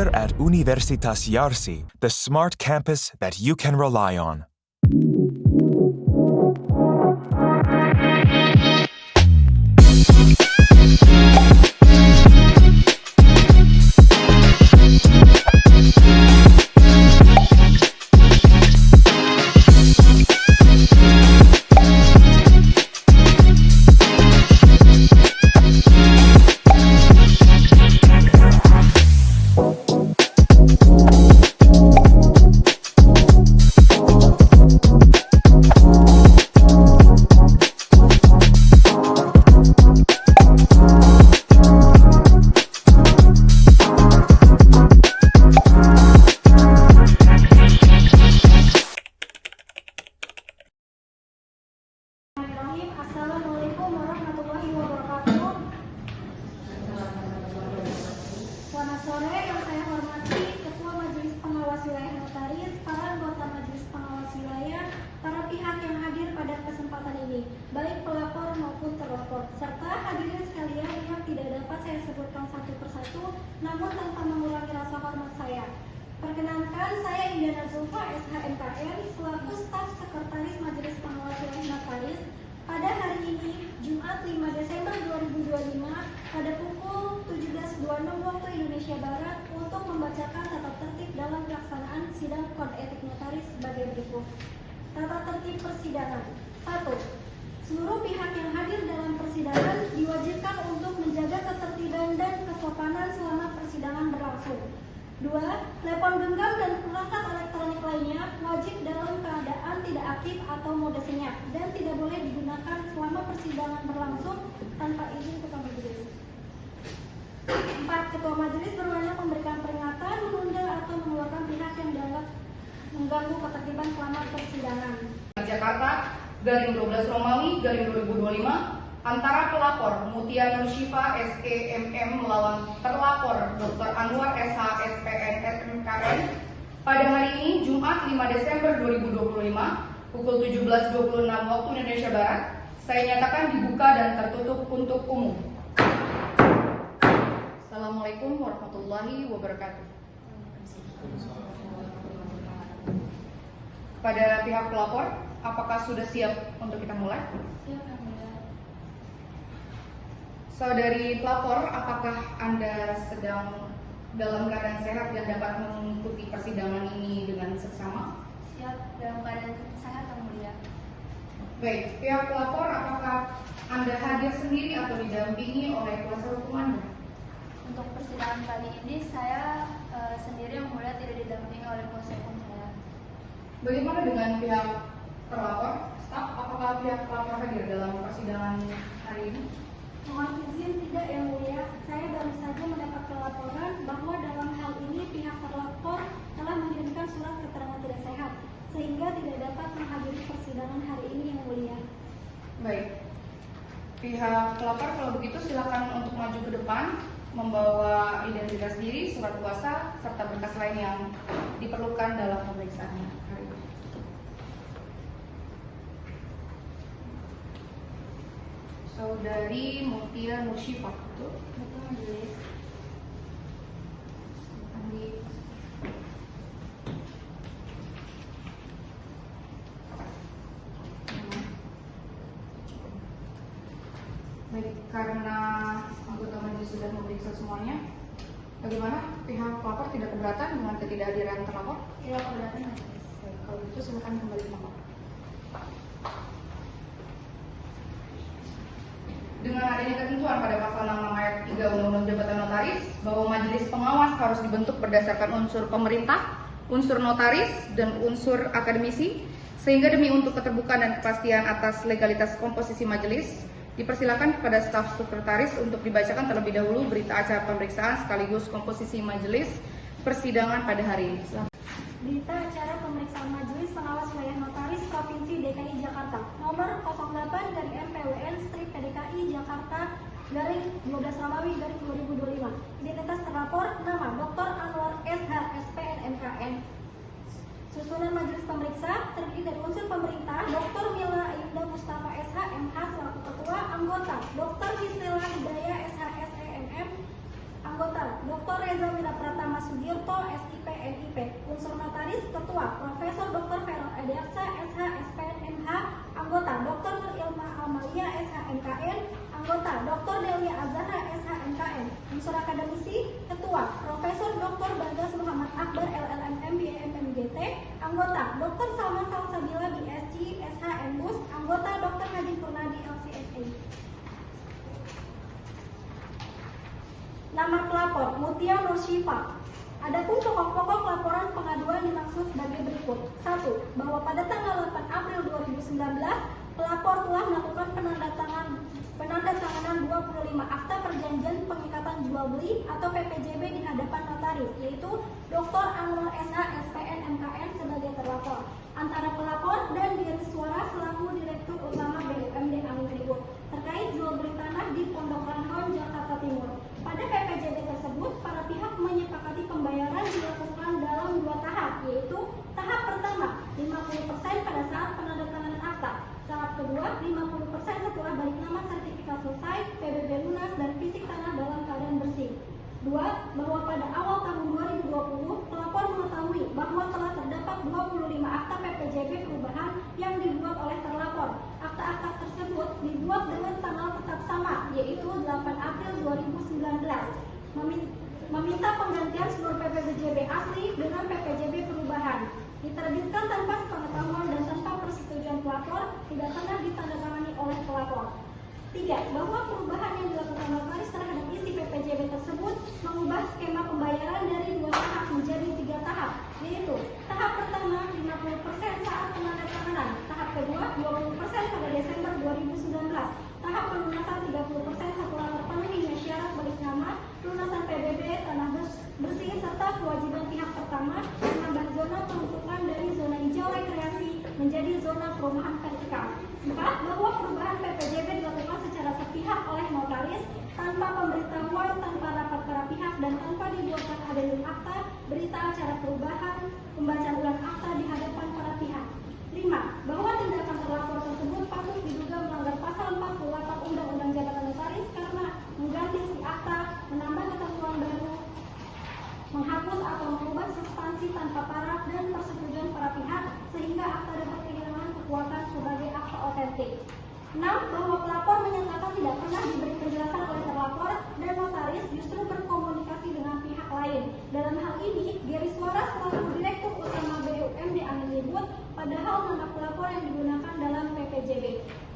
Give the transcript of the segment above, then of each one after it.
Here at Universitas Yarsi, the smart campus that you can rely on. Assalamualaikum warahmatullahi wabarakatuh. Selamat sore, yang saya hormati Ketua Majelis Pengawas Wilayah Notaris, para anggota Majelis Pengawas Wilayah, para pihak yang hadir pada kesempatan ini, baik pelapor maupun terlapor, serta hadirin sekalian yang tidak dapat saya sebutkan satu persatu, namun tanpa mengurangi rasa hormat saya. Perkenalkan, saya Indana Zulfa, SHMKN, selaku staf sekretaris Majelis Pengawas Wilayah Notaris. Pada hari ini, Jumat 5 Desember 2025, pada pukul 17.26 waktu Indonesia Barat, untuk membacakan tata tertib dalam pelaksanaan sidang kode etik notaris sebagai berikut. Tata tertib persidangan. 1. Seluruh pihak yang hadir dalam persidangan diwajibkan untuk menjaga ketertiban dan kesopanan selama persidangan berlangsung. 2. Telepon genggam dan perangkat elektronik lainnya wajib dalam keadaan tidak aktif atau mode senyap dan tidak boleh digunakan selama persidangan berlangsung tanpa izin ketua majelis. 4. Ketua majelis berwenang memberikan peringatan, menunda atau mengeluarkan pihak yang dianggap mengganggu ketertiban selama persidangan. Jakarta, garing 12 Romawi, garing 2025, antara pelapor Mutia Nur Syifa SEMM melawan terlapor Dr. Anwar SH SPN RMKN pada hari ini Jumat 5 Desember 2025 pukul 17.26 waktu Indonesia Barat, saya nyatakan dibuka dan tertutup untuk umum. Assalamualaikum warahmatullahi wabarakatuh. Pada pihak pelapor, apakah sudah siap untuk kita mulai? Siap, Saudari pelapor, apakah Anda sedang dalam keadaan sehat dan dapat mengikuti persidangan ini dengan seksama? Siap, dalam keadaan sehat yang mulia. Baik, pihak pelapor, apakah Anda hadir sendiri atau didampingi oleh kuasa hukum Anda? Untuk persidangan kali ini saya sendiri yang mulia, tidak didampingi oleh kuasa hukum saya. Bagaimana dengan pihak terlapor? Staf, apakah pihak pelapor hadir dalam persidangan hari ini? Mohon izin tidak yang mulia, saya baru saja mendapat laporan bahwa dalam hal ini pihak terlapor telah mengirimkan surat keterangan tidak sehat sehingga tidak dapat menghadiri persidangan hari ini yang mulia. Baik, pihak pelapor kalau begitu silakan untuk maju ke depan membawa identitas diri, surat kuasa, serta berkas lain yang diperlukan dalam pemeriksaan hari ini. Saudari Mutia Nur Syifa, betul majelis. Baik, karena anggota majelis sudah memeriksa semuanya, bagaimana pihak pelapor tidak keberatan dengan ketidakhadiran terlapor? Tidak keberatan majelis. Baik, kalau itu silakan kembali ke pelapor. Dengan adanya ketentuan pada pasal 6 ayat 3 Undang-Undang Jabatan Notaris bahwa majelis pengawas harus dibentuk berdasarkan unsur pemerintah, unsur notaris, dan unsur akademisi, sehingga demi untuk keterbukaan dan kepastian atas legalitas komposisi majelis, dipersilakan kepada staf sekretaris untuk dibacakan terlebih dahulu berita acara pemeriksaan sekaligus komposisi majelis persidangan pada hari ini. Berita acara pemeriksaan Majelis Pengawas Wilayah Notaris Provinsi DKI Jakarta nomor 08/MPWN/PDKI Jakarta /12 Romawi 2025. Identitas terlapor nama Dr. Anwar SH SPN MKN. Susunan majelis pemeriksa terdiri dari unsur pemerintah Dr. Mila Ayunda Mustafa SH MH selaku ketua, anggota Dr. Misnela Hidayah SH SEMM, anggota Dr. Reza Mila Pratama Sudir Ketua, Profesor Dr. Bagas Muhammad Akbar LLM BM MGT. Anggota, Dr. Salma Salsabila BSc SH MBUS. Anggota, Dr. Haji Purnadi LCSA. Nama pelapor, Mutia Nur Syifa. Adapun pokok-pokok laporan pengaduan dimaksud sebagai berikut. 1. Bahwa pada tanggal 8 April 2019, pelapor telah melakukan penandatanganan 25 akta perjanjian pengikatan jual beli atau PPJB di hadapan notaris, yaitu Dr. Anwar SH SPN MKN sebagai terlapor, antara pelapor dan diri suara selaku Direktur Utama BUMD Amin Ribut terkait jual beli tanah di Pondok Rangon, Jakarta Timur. Pada PPJB tersebut, para pihak menyepakati pembayaran dilakukan dalam 2 tahap, yaitu tahap pertama 50% pada saat penandatanganan akta, tahap kedua 50% setelah balik nama sertifikat selesai, PBB lunas dan fisik tanah dalam keadaan bersih. 2. Bahwa pada awal tahun 2020, pelapor mengetahui bahwa telah terdapat 25 akta PPJB perubahan yang dibuat oleh terlapor. Akta-akta tersebut dibuat dengan tanggal tetap sama, yaitu 8 April 2019. Meminta penggantian seluruh PPJB asli dengan PPJB perubahan. Diterbitkan tanpa sepengetahuan dan tanpa persetujuan pelapor, tidak pernah ditandatangani oleh pelapor. 3. Bahwa perubahan yang dilakukan notaris terhadap isi PPJB tersebut mengubah skema pembayaran dari 2 tahap menjadi 3 tahap, yaitu tahap pertama 50% saat penandatanganan, tahap kedua 20% pada Desember 2019, tahap pelunasan 30% setelah terpenuhinya syarat balik nama, lunasan PBB tanah bersih serta kewajiban pihak pertama menambah zona peruntukan dari zona hijau rekreasi menjadi zona perumahan vertikal. 4. Bahwa perubahan PPJB dilakukan secara sepihak oleh notaris tanpa pemberitahuan, tanpa rapat para pihak, dan tanpa dibuatkan adendum akta, berita acara perubahan, pembacaan ulang akta di hadapan para pihak. 5. Bahwa tindakan terlapor tersebut patut diduga melanggar pasal 48 Undang-Undang Jabatan Notaris karena mengganti isi akta, menambah ketentuan baru, menghapus atau mengubah substansi tanpa paraf dan persetujuan para pihak sehingga akta dapat kehilangan kekuatan sebagai akta otentik. 6. Bahwa pelapor menyatakan tidak pernah diberi penjelasan oleh terlapor dan notaris justru berkomunikasi dengan pihak lain. Dalam hal ini, Geri Suara selaku Direktur Utama BUMD Amin Ribut, padahal nama pelapor yang digunakan dalam PPJB.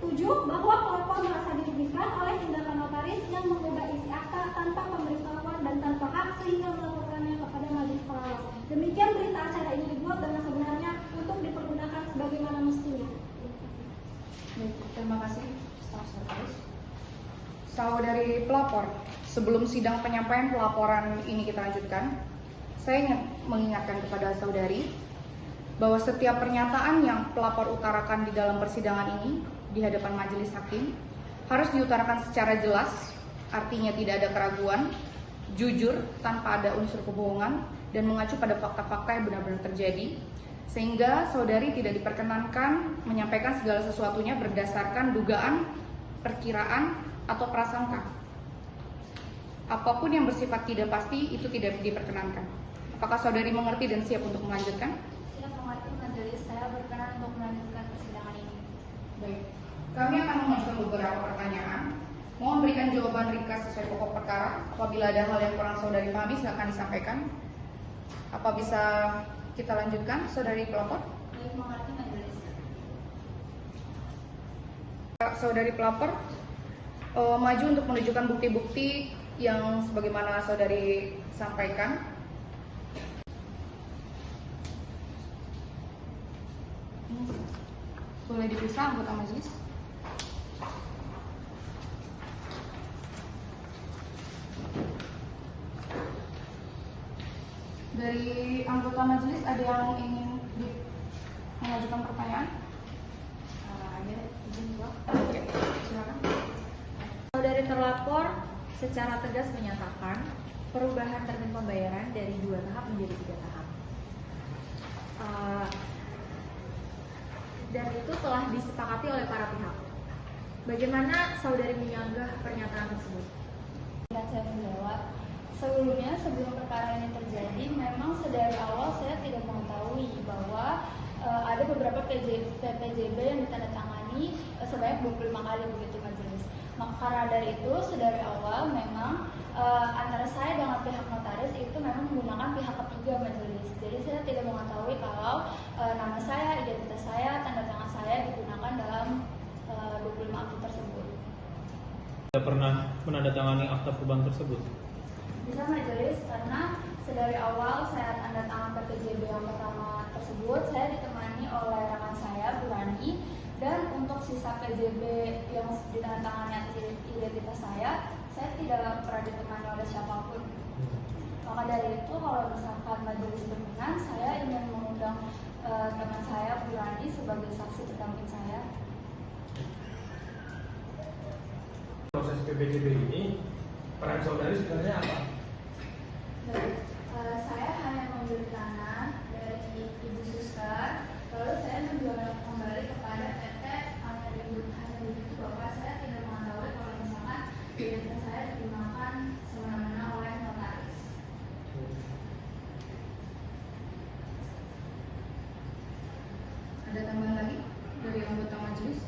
7. Bahwa pelapor merasa dirugikan oleh tindakan notaris yang mengubah isi akta tanpa pemberitahuan dan tanpa hak sehingga melakukannya kepada majelis pengawas. Demikian berita acara ini dibuat dengan sebenarnya untuk dipergunakan sebagaimana mestinya. Terima kasih, staf sekretaris. Saudari pelapor, sebelum sidang penyampaian pelaporan ini kita lanjutkan, saya ingin mengingatkan kepada saudari bahwa setiap pernyataan yang pelapor utarakan di dalam persidangan ini di hadapan majelis hakim harus diutarakan secara jelas, artinya tidak ada keraguan, jujur, tanpa ada unsur kebohongan, dan mengacu pada fakta-fakta yang benar-benar terjadi, sehingga saudari tidak diperkenankan menyampaikan segala sesuatunya berdasarkan dugaan, perkiraan, atau prasangka. Apapun yang bersifat tidak pasti itu tidak diperkenankan. Apakah saudari mengerti dan siap untuk melanjutkan? Siap mengerti, majelis. Saya berkenan untuk melanjutkan persidangan ini. Baik, kami akan mengajukan beberapa pertanyaan. Mohon berikan jawaban ringkas sesuai pokok perkara. Apabila ada hal yang kurang saudari pahami, silakan disampaikan. Apa bisa kita lanjutkan, saudari pelapor? Baik, mengerti, majelis. Saudari pelapor maju untuk menunjukkan bukti-bukti yang sebagaimana saudari sampaikan. Boleh diperiksa anggota majelis? Dari anggota majelis ada yang ingin mengajukan pertanyaan? Ada izin Pak. Oke, silakan. Saudari terlapor secara tegas menyatakan perubahan termin pembayaran dari 2 tahap menjadi 3 tahap. Dan itu telah disepakati oleh para pihak. Bagaimana saudari menyanggah pernyataan tersebut? Dan saya menjawab, sebelum perkara ini terjadi, memang sedari awal saya tidak mengetahui bahwa ada beberapa PPJB yang ditandatangani sebanyak 25 kali begitu majelis. Maka karena dari itu, sedari awal memang antara saya dengan pihak notaris itu memang menggunakan pihak ketiga majelis. Jadi saya tidak mengetahui kalau nama saya, identitas saya, tanda tangan saya digunakan dalam 25 akte tersebut. Tidak pernah menandatangani akta perubahan tersebut. Bisa majelis, karena sedari awal saya tanda tangan PPJB yang pertama tersebut, saya ditemani oleh rekan saya, Bu Rani, dan untuk sisa PJB yang ditandatangani atas identitas saya tidak pernah ditemani oleh siapapun. Maka dari itu, kalau misalkan majelis berkenan, saya ingin mengundang teman saya, Bu Rani, sebagai saksi pendamping saya. Proses PPJB ini, peran saudari sebenarnya apa? Saya hanya membeli tanah dari Ibu Suster, lalu saya menjual kembali kepada PT hanya begitu bahwa saya tidak mengetahui kalau misalkan identitas saya digunakan semena-mena oleh notaris. Ada tambahan lagi dari anggota majelis?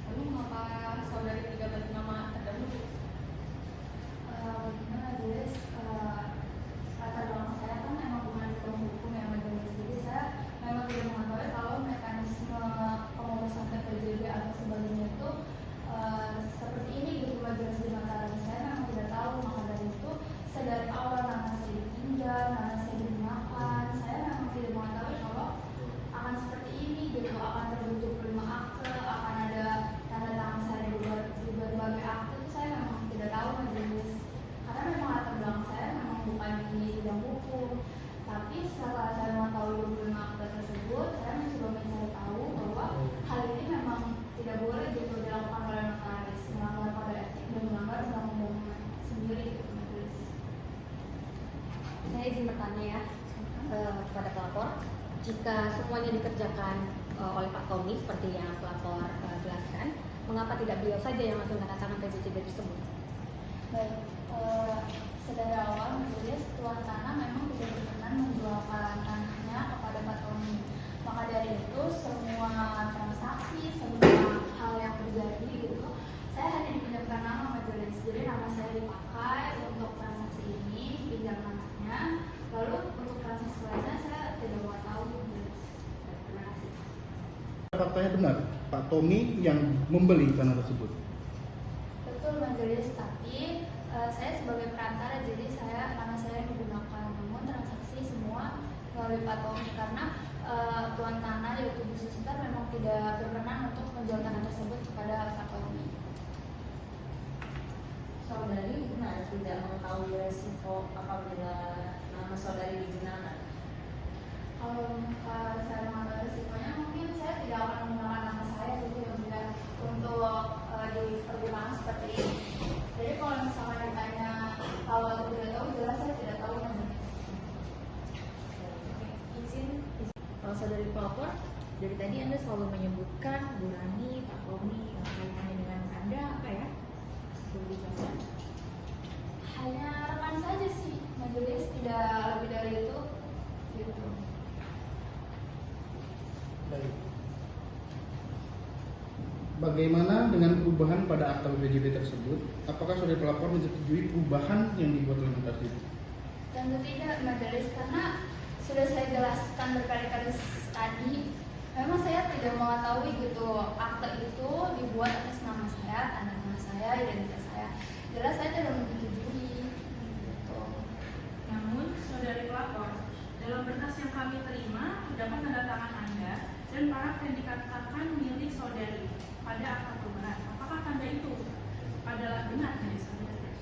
Lalu mengapa saudari tidak bernama terdahulu? Bagaimana majelis, latar belakang saya kan memang bukan di bidang hukum ya majelis, jadi saya memang tidak mengetahui kalau mekanisme pengurusan PPJB atau sebagainya itu seperti ini gitu majelis di mata saya memang tidak tahu. Maka dari itu sedari awal nama saya dipinjam, nama saya digunakan, saya memang tidak mengetahui kalau akan seperti ini gitu, akan terbentuk 5 akte, akan ada tanda tangan saya di berbagai akte, itu saya memang tidak tahu majelis. Karena memang latar belakang saya memang bukan di bidang hukum. Tapi setelah saya mengetahui 25 akte tersebut, saya mencoba mencari tahu bahwa hal ini memang tidak boleh gitu dilakukan oleh notaris, melanggar kode etik dan melanggar undang-undang sendiri gitu majelis. Saya izin bertanya ya kepada pelapor, jika semuanya dikerjakan oleh Pak Tommy seperti yang pelapor jelaskan, mengapa tidak beliau saja yang langsung tanda tangan PPJB tersebut? Baik, sedari awal majelis tuan tanah memang tidak berkenan menjualkan tanahnya kepada Pak Tommy. Maka dari itu semua transaksi, semua hal yang terjadi gitu, saya hanya dipinjamkan nama majelis. Jadi nama saya dipakai untuk transaksi ini, pinjam namanya. Lalu untuk transaksi lainnya saya tidak mau tahu. Terima kasih. Faktanya benar, Pak Tommy yang membeli tanah tersebut. Betul majelis, tapi saya sebagai perantara, jadi karena saya digunakan, namun transaksi semua melalui Pak Tommy karena tuan tanah yaitu Bu Suster memang tidak berkenan untuk menjual tanah tersebut kepada Pak Tommy. Saudari benar tidak mengetahui resiko apabila nama saudari digunakan. Kalau saya mengetahui resikonya, mungkin saya tidak akan menggunakan nama saya gitu ya untuk dipergunakan seperti ini. Jadi kalau misalnya ditanya kalau aku tidak tahu, jelas saya tidak tahu. Izin. Kalau saudari pelapor, dari tadi Anda selalu menyebutkan Bu Rani, Pak Tommy, kaitannya dengan Anda apa ya? Boleh dijelaskan? Hanya rekan saja sih majelis, tidak lebih dari itu gitu. Baik. Bagaimana dengan perubahan pada akta PPJB tersebut? Apakah saudari pelapor menyetujui perubahan yang dibuat oleh notaris itu? Tentu tidak majelis, karena sudah saya jelaskan berkali-kali tadi, memang saya tidak mengetahui gitu akte itu dibuat atas nama saya, tanda tangan saya, identitas saya. Jelas saya tidak menyetujui gitu. Namun, saudari pelapor, dalam berkas yang kami terima terdapat tanda tangan Anda dan paraf yang dikatakan milik saudari pada akta perubahan. Apakah tanda itu adalah benar dari saudari?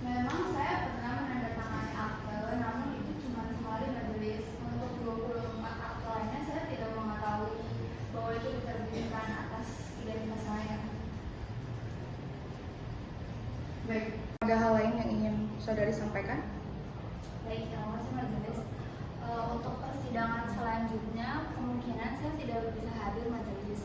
Memang saya pernah menandatangani akte, namun itu cuma sekali majelis. Untuk 24 akte lainnya saya tidak mengetahui bahwa itu diterbitkan atas identitas saya. Baik, ada hal lain yang ingin saudari sampaikan? Baik, terima kasih majelis. Untuk persidangan selanjutnya kemungkinan saya tidak bisa hadir majelis.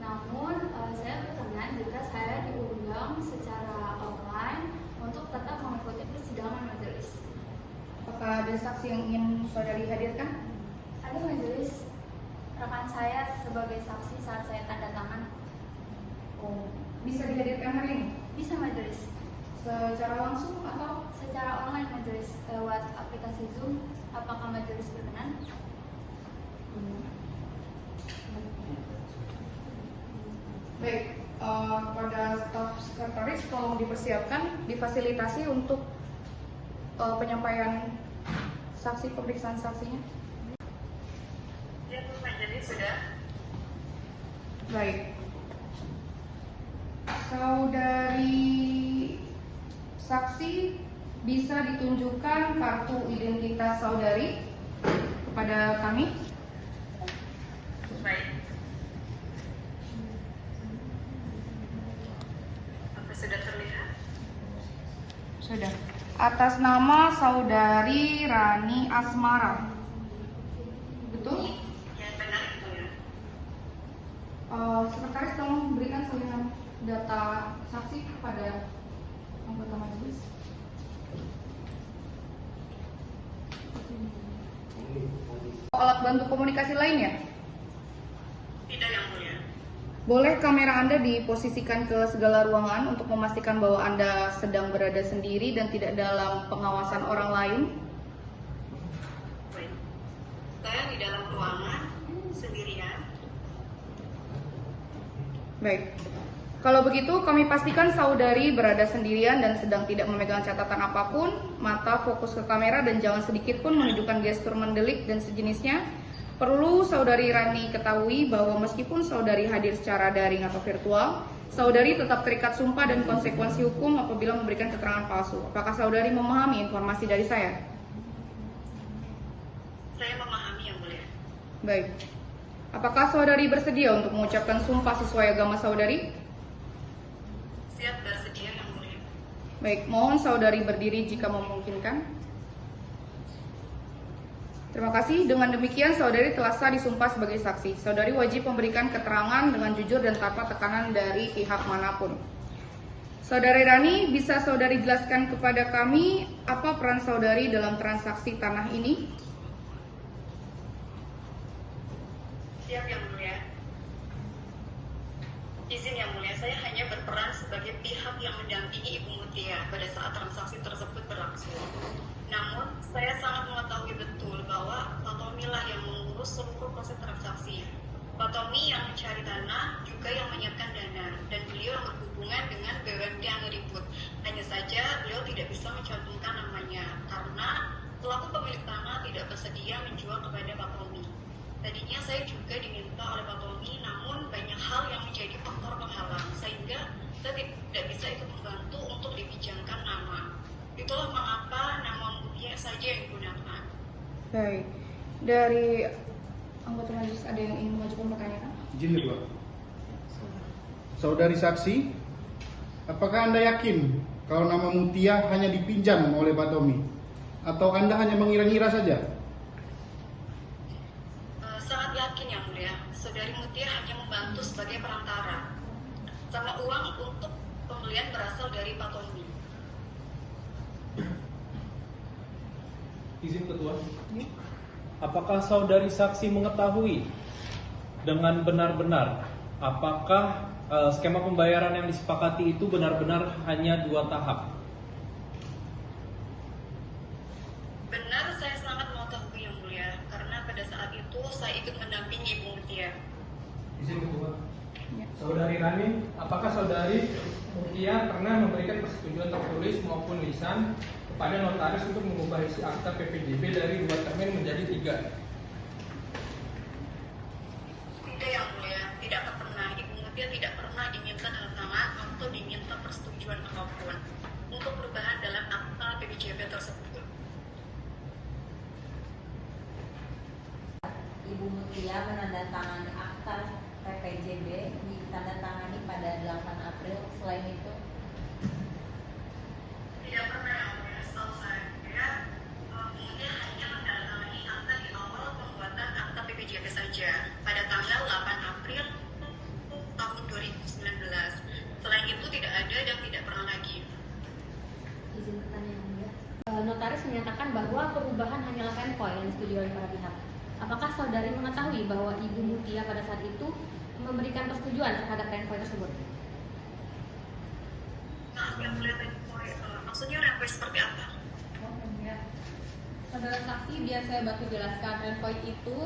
Namun saya berkenan jika saya diundang secara online untuk tetap mengikuti persidangan majelis. Apakah ada saksi yang ingin saudari hadirkan? Ada majelis, rekan saya sebagai saksi saat saya tanda tangan. Oh, bisa dihadirkan hari ini? Bisa majelis. Secara langsung atau? Secara online majelis lewat aplikasi Zoom. Apakah majelis berkenan? Baik, pada staf sekretaris tolong dipersiapkan, difasilitasi untuk penyampaian saksi, pemeriksaan saksinya. Ya, majelis sudah. Baik. Saudari saksi bisa ditunjukkan kartu identitas saudari kepada kami. Baik. Apa sudah terlihat? Sudah. Atas nama saudari Rani Asmara. Betul? Ya, benar itu ya. Sekretaris tolong berikan salinan data saksi kepada anggota majelis. Alat bantu komunikasi lainnya? Tidak yang mulia. Boleh kamera Anda diposisikan ke segala ruangan untuk memastikan bahwa Anda sedang berada sendiri dan tidak dalam pengawasan orang lain? Baik. Saya di dalam ruangan sendirian. Baik. Kalau begitu kami pastikan saudari berada sendirian dan sedang tidak memegang catatan apapun. Mata fokus ke kamera dan jangan sedikit pun menunjukkan gestur mendelik dan sejenisnya. Perlu saudari Rani ketahui bahwa meskipun saudari hadir secara daring atau virtual, saudari tetap terikat sumpah dan konsekuensi hukum apabila memberikan keterangan palsu. Apakah saudari memahami informasi dari saya? Saya memahami yang mulia. Baik. Apakah saudari bersedia untuk mengucapkan sumpah sesuai agama saudari? Siap bersedia yang mulia. Baik, mohon saudari berdiri jika memungkinkan. Terima kasih. Dengan demikian saudari telah sah disumpah sebagai saksi. Saudari wajib memberikan keterangan dengan jujur dan tanpa tekanan dari pihak manapun. Saudari Rani, bisa saudari jelaskan kepada kami apa peran saudari dalam transaksi tanah ini? Siap yang mulia. Izin yang mulia, saya hanya berperan sebagai pihak yang mendampingi Ibu Mutia pada saat transaksi tersebut berlangsung. Namun, saya sangat mengetahui betul bahwa Pak Tommy lah yang mengurus seluruh proses transaksi. Pak Tommy yang mencari tanah, juga yang menyiapkan dana, dan beliau yang berhubungan dengan BUMD yang ribut. Hanya saja, beliau tidak bisa mencantumkan namanya, karena pelaku pemilik tanah tidak bersedia menjual kepada Pak Tommy. Tadinya saya juga diminta oleh Pak Tommy, namun banyak hal yang menjadi faktor penghalang, sehingga saya tidak bisa ikut membantu untuk dipinjamkan nama. Itulah mengapa nama Mutia saja yang digunakan. Baik. Dari anggota majelis ada yang ingin mengajukan pertanyaan? Izin ya, Pak. Saudari saksi, apakah Anda yakin kalau nama Mutia hanya dipinjam oleh Pak Tommy? Atau Anda hanya mengira-ngira saja? Sangat yakin yang mulia, saudari Mutia hanya membantu sebagai perantara. Sama uang untuk pembelian berasal dari Pak Tommy. Izin ketua. Apakah saudari saksi mengetahui dengan benar-benar apakah skema pembayaran yang disepakati itu benar-benar hanya 2 tahap? Benar, saya sangat mengetahui yang mulia, karena pada saat itu saya ikut mendampingi Ibu Mutia. Izin ketua. Saudari Rani, apakah saudari Mutia pernah memberikan persetujuan tertulis maupun lisan kepada notaris untuk mengubah isi akta PPJB dari 2 termin menjadi 3? Tidak yang mulia, tidak pernah. Ibu Mutia tidak pernah diminta tanda tangan atau diminta persetujuan apapun untuk perubahan dalam akta PPJB tersebut. Ibu Mutia menandatangani akta PPJB ditandatangani pada 8 April. Selain itu, tidak pernah yang mulia. Setahu saya, Mutia hanya menandatangani akta di awal pembuatan akta PPJB saja pada tanggal 8 April tahun 2019. Selain itu tidak ada dan tidak pernah lagi. Izin bertanya yang mulia. Notaris menyatakan bahwa perubahan hanyalah renvoy yang disetujui oleh para pihak. Apakah saudari mengetahui bahwa Ibu Mutia pada saat itu memberikan persetujuan terhadap renvoy tersebut? yang melihat maksudnya renvoy seperti apa? Saudara saksi, biar saya bantu jelaskan. Renvoy itu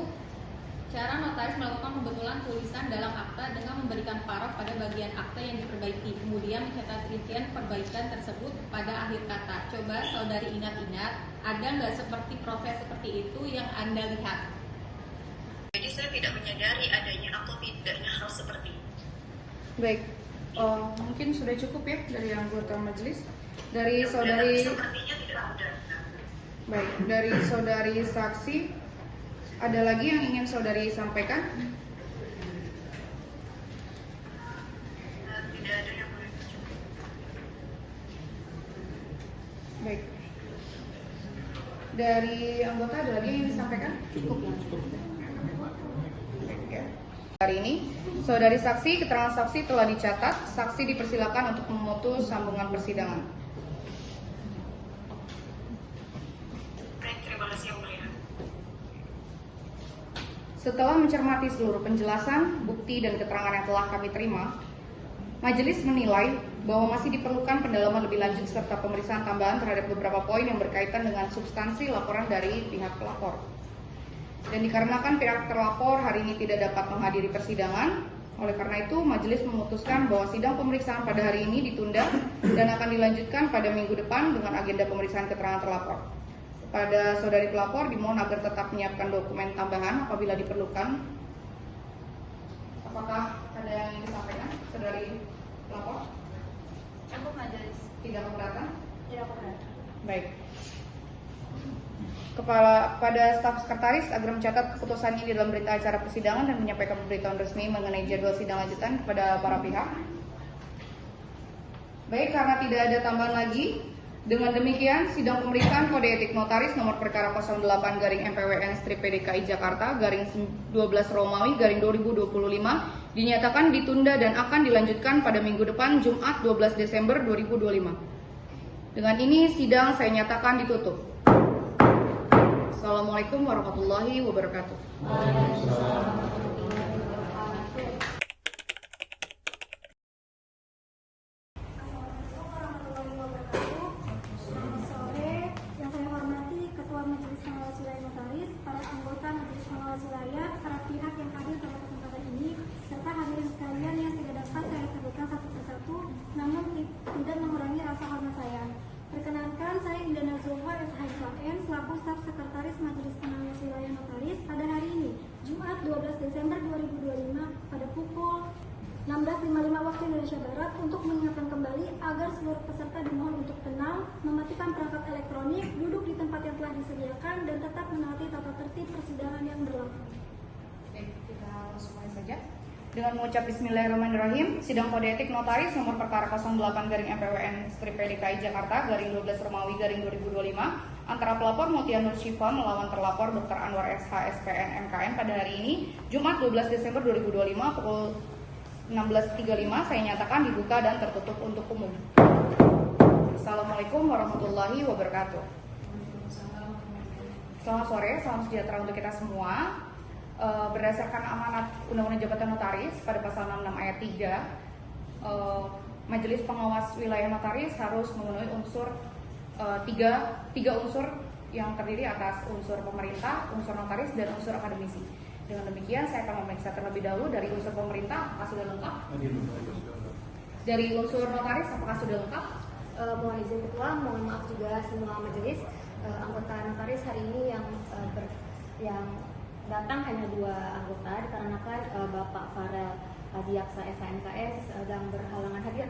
cara notaris melakukan pembetulan tulisan dalam akta dengan memberikan paraf pada bagian akta yang diperbaiki, kemudian mencatat rincian perbaikan tersebut pada akhir kata. Coba saudari ingat-ingat, ada nggak seperti proses seperti itu yang Anda lihat? Jadi saya tidak menyadari adanya atau tidaknya hal seperti ini. Baik, mungkin sudah cukup ya dari anggota majelis. Dari saudari, Sepertinya tidak ada. baik, dari saudari saksi, ada lagi yang ingin saudari sampaikan? Tidak ada yang boleh cukup. Baik. Dari anggota ada lagi yang ingin disampaikan? Cukup ya. Baik, ya. Hari ini, saudari saksi, keterangan saksi telah dicatat. Saksi dipersilakan untuk memutus sambungan persidangan. Baik, terima kasih yang mulia. Setelah mencermati seluruh penjelasan, bukti, dan keterangan yang telah kami terima, majelis menilai bahwa masih diperlukan pendalaman lebih lanjut serta pemeriksaan tambahan terhadap beberapa poin yang berkaitan dengan substansi laporan dari pihak pelapor. Dan dikarenakan pihak terlapor hari ini tidak dapat menghadiri persidangan, oleh karena itu majelis memutuskan bahwa sidang pemeriksaan pada hari ini ditunda dan akan dilanjutkan pada minggu depan dengan agenda pemeriksaan keterangan terlapor. Pada saudari pelapor dimohon agar tetap menyiapkan dokumen tambahan apabila diperlukan. Apakah ada yang ingin disampaikan, saudari pelapor? Cukup majelis. Tidak keberatan? Tidak keberatan. Baik. Pada staf sekretaris agar mencatat keputusan ini dalam berita acara persidangan dan menyampaikan pemberitahuan resmi mengenai jadwal sidang lanjutan kepada para pihak. Baik, karena tidak ada tambahan lagi, dengan demikian sidang pemeriksaan kode etik notaris nomor perkara 08/MPWN/PDKI Jakarta /12 Romawi /2025 dinyatakan ditunda dan akan dilanjutkan pada minggu depan Jumat 12 Desember 2025. Dengan ini sidang saya nyatakan ditutup. Assalamualaikum warahmatullahi wabarakatuh. Selamat sore, yang saya hormati Ketua Majelis Pengawas Wilayah Notaris, para anggota Majelis Pengawas Wilayah, para pihak yang hadir pada kesempatan ini, serta hadirin sekalian yang tidak dapat saya sebutkan satu persatu, namun tidak mengurangi rasa hormat saya. Perkenalkan, saya Indana Zulfa SHMKM selaku staf sekretaris Majelis Pengawas Wilayah Notaris pada hari ini, Jumat 12 Desember 2025 pada pukul 16.55 waktu Indonesia Barat untuk mengingatkan kembali agar seluruh peserta dimohon untuk tenang, mematikan perangkat elektronik, duduk di tempat yang telah disediakan, dan tetap menaati tata tertib persidangan yang berlaku. Baik, kita langsung mulai saja. Dengan mengucap Bismillahirrahmanirrahim, sidang kode etik notaris nomor perkara 08/MPWN/PDKI Jakarta /12 Romawi /2025 antara pelapor Mutia Nur Syifa melawan terlapor Dr. Anwar SH SPN MKN pada hari ini, Jumat 12 Desember 2025 pukul 16.35 saya nyatakan dibuka dan tertutup untuk umum. Assalamualaikum warahmatullahi wabarakatuh. Selamat sore, salam sejahtera untuk kita semua. Berdasarkan amanat Undang-Undang Jabatan Notaris pada pasal 66 ayat 3, Majelis Pengawas Wilayah Notaris harus memenuhi unsur tiga unsur yang terdiri atas unsur pemerintah, unsur notaris, dan unsur akademisi. Dengan demikian saya akan memeriksa terlebih dahulu dari unsur pemerintah apakah sudah lengkap? Dari unsur notaris apakah sudah lengkap? Mohon izin Ketua, mohon maaf juga semua majelis, anggota notaris hari ini yang datang hanya 2 anggota dikarenakan Bapak Farel Adiaksa SHMKS sedang berhalangan hadir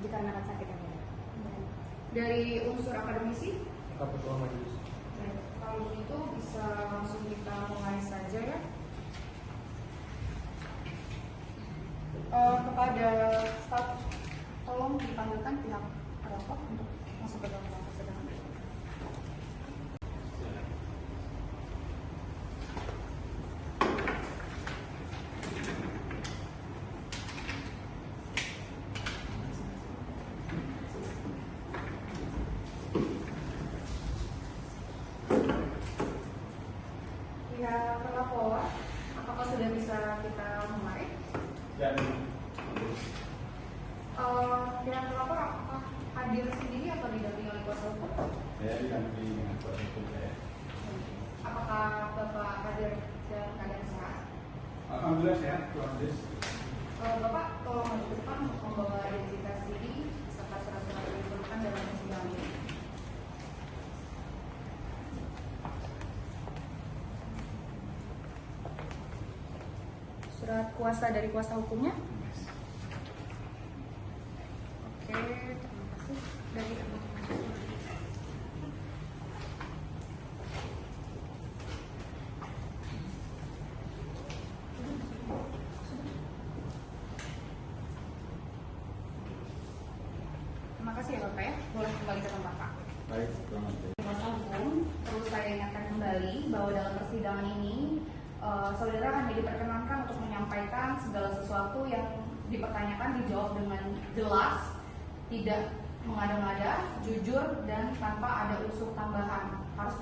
dikarenakan sakit yang berat. Dari unsur akademisi? Ketua Majelis. Baik, kalau begitu bisa langsung kita mulai saja ya. Kepada staf, tolong dipanggilkan pihak pelapor untuk masuk ke dalam persidangan. Pihak pelapor, apakah sudah bisa kita mulai? Ya. Pihak pelapor apakah kuasa hukum saya. Apakah Bapak hadir dalam keadaan sehat? Alhamdulillah sehat, Tuan Des. Bapak tolong maju ke depan untuk membawa identitas diri serta surat-surat yang diperlukan dalam persidangan ini. Surat kuasa dari kuasa hukumnya. Oke, terima kasih. Dari terima kasih ya Bapak ya. Boleh kembali ke tempat Pak. Baik, selamat. Kuasa hukum, perlu saya ingatkan kembali bahwa dalam persidangan ini saudara hanya diperkenankan untuk menyampaikan segala sesuatu yang dipertanyakan dijawab dengan jelas, tidak mengada-ngada, jujur, dan tanpa ada unsur tambahan. Harus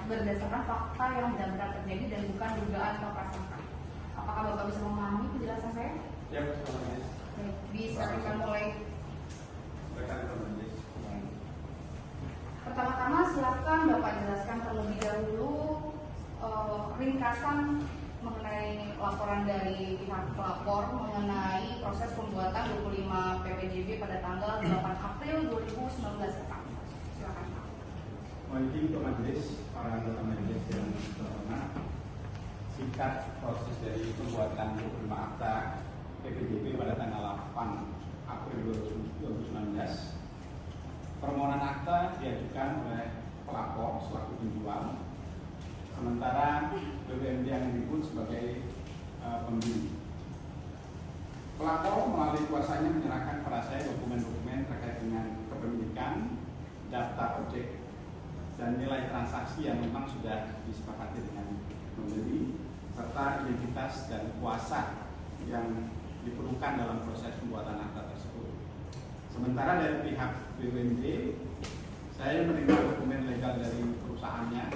berdasarkan fakta yang benar-benar terjadi dan bukan dugaan atau prasangka. Apakah Bapak bisa memahami penjelasan saya? Ya, Tuan Des. Bisa kita mulai. Silakan, Tuan Des. Pertama-tama silakan Bapak jelaskan terlebih dahulu ringkasan mengenai laporan dari pihak pelapor mengenai proses pembuatan 25 PPDB pada tanggal 8 April 2019. Silakan. Mohon izin untuk majelis, para anggota majelis yang terhormat, singkat proses dari pembuatan 25 akta PPDB pada tanggal 8 April 2019. Permohonan akta diajukan oleh pelapor selaku penjual, sementara BUMD yang disebut sebagai pembeli. Pelapor melalui kuasanya menyerahkan pada saya dokumen-dokumen terkait dengan kepemilikan, daftar objek, dan nilai transaksi yang memang sudah disepakati dengan pembeli, serta identitas dan kuasa yang diperlukan dalam proses pembuatan akta tersebut. Sementara dari pihak BUMD, saya menerima dokumen legal dari perusahaannya,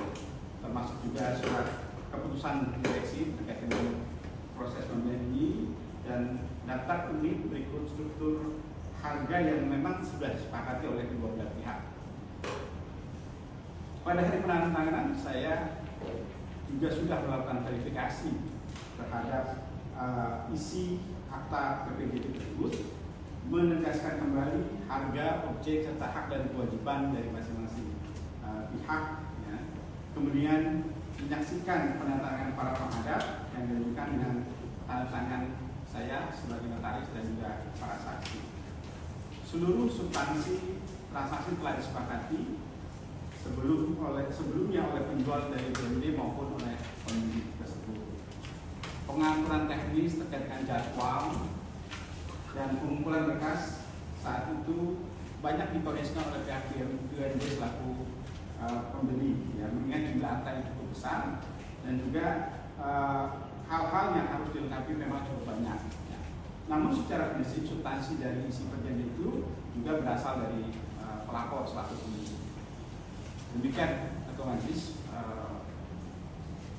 termasuk juga surat keputusan direksi terkait dengan proses pembeli dan daftar unit berikut struktur harga yang memang sudah disepakati oleh kedua belah pihak. Pada hari penandatanganan saya juga sudah melakukan verifikasi terhadap isi akta PPDB tersebut, menegaskan kembali harga, objek, serta hak dan kewajiban dari masing-masing pihak. Ya. Kemudian menyaksikan penandatanganan para penghadap yang dilakukan dengan tanda tangan saya sebagai notaris dan juga para saksi. Seluruh substansi transaksi telah disepakati sebelumnya oleh penjual dari BUMD maupun oleh pembeli tersebut. Pengaturan teknis terkait dengan jadwal dan pengumpulan berkas saat itu banyak dikoordinasikan oleh pihak BUMD selaku pembeli, ya, mengingat jumlah akta yang cukup besar dan juga hal-hal yang harus dilengkapi memang cukup banyak. Ya. Namun secara prinsip substansi dari isi perjanjian itu juga berasal dari pelapor selaku pembeli. Demikian Ketua Majelis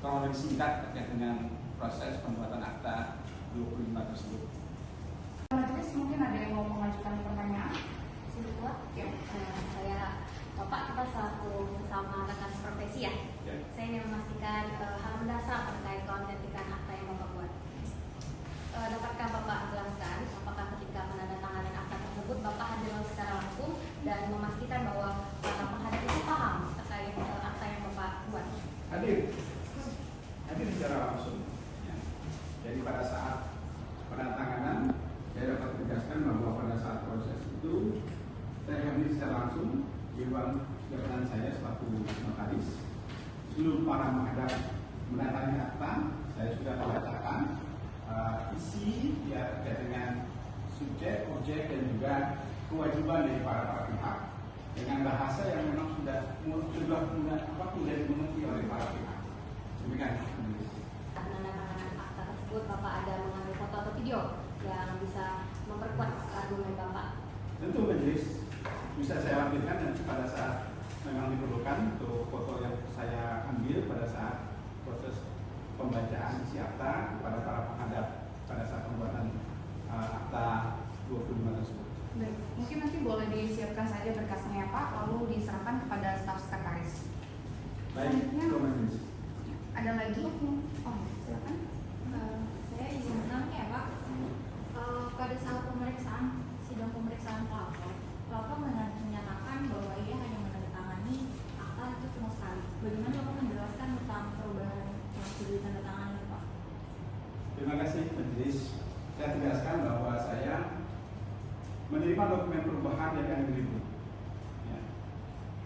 kronologi singkat terkait dengan proses pembuatan akta 25 tersebut. Majelis mungkin ada yang mau mengajukan pertanyaan? Sebentar, saya Bapak, kita selaku sesama rekan profesi ya. Saya ingin memastikan hal mendasar terkait keautentikan akta yang Bapak buat. Dapatkah Bapak jelaskan apakah ketika menandatangani akta tersebut Bapak hadir secara langsung dan memastikan bahwa para penghadap itu paham terkait akta yang Bapak buat? Hadir secara langsung. Ya. Jadi pada saat penandatanganan saya dapat tegaskan bahwa pada saat proses itu saya hadir secara langsung di ruang jabatan saya selaku notaris. Seluruh para menghadap mendatangi akta, saya sudah membacakan isi ya terkait dengan subjek, objek dan juga kewajiban dari para pihak dengan bahasa yang memang sudah dimengerti oleh para pihak. Demikian. Penandatanganan akta tersebut Bapak ada mengambil foto atau video yang bisa memperkuat argumen Bapak? Tentu majelis bisa saya lampirkan dan pada saat memang diperlukan untuk foto yang saya ambil pada saat proses pembacaan isi akta kepada para penghadap pada saat pembuatan akta 25 tersebut. Baik, mungkin nanti boleh disiapkan saja berkasnya ya Pak, lalu diserahkan kepada staf sekretaris. Selanjutnya ada lagi? Oh, silakan. Saya izin menanya ya Pak. Pada saat sidang pemeriksaan pelapor menyatakan bahwa ia hanya menandatangani akta itu cuma sekali. Bagaimana Bapak menjelaskan tentang perubahan yang sudah ditandatangani Pak? Terima kasih majelis. Saya tegaskan bahwa saya menerima dokumen perubahan yang berikut. Ya.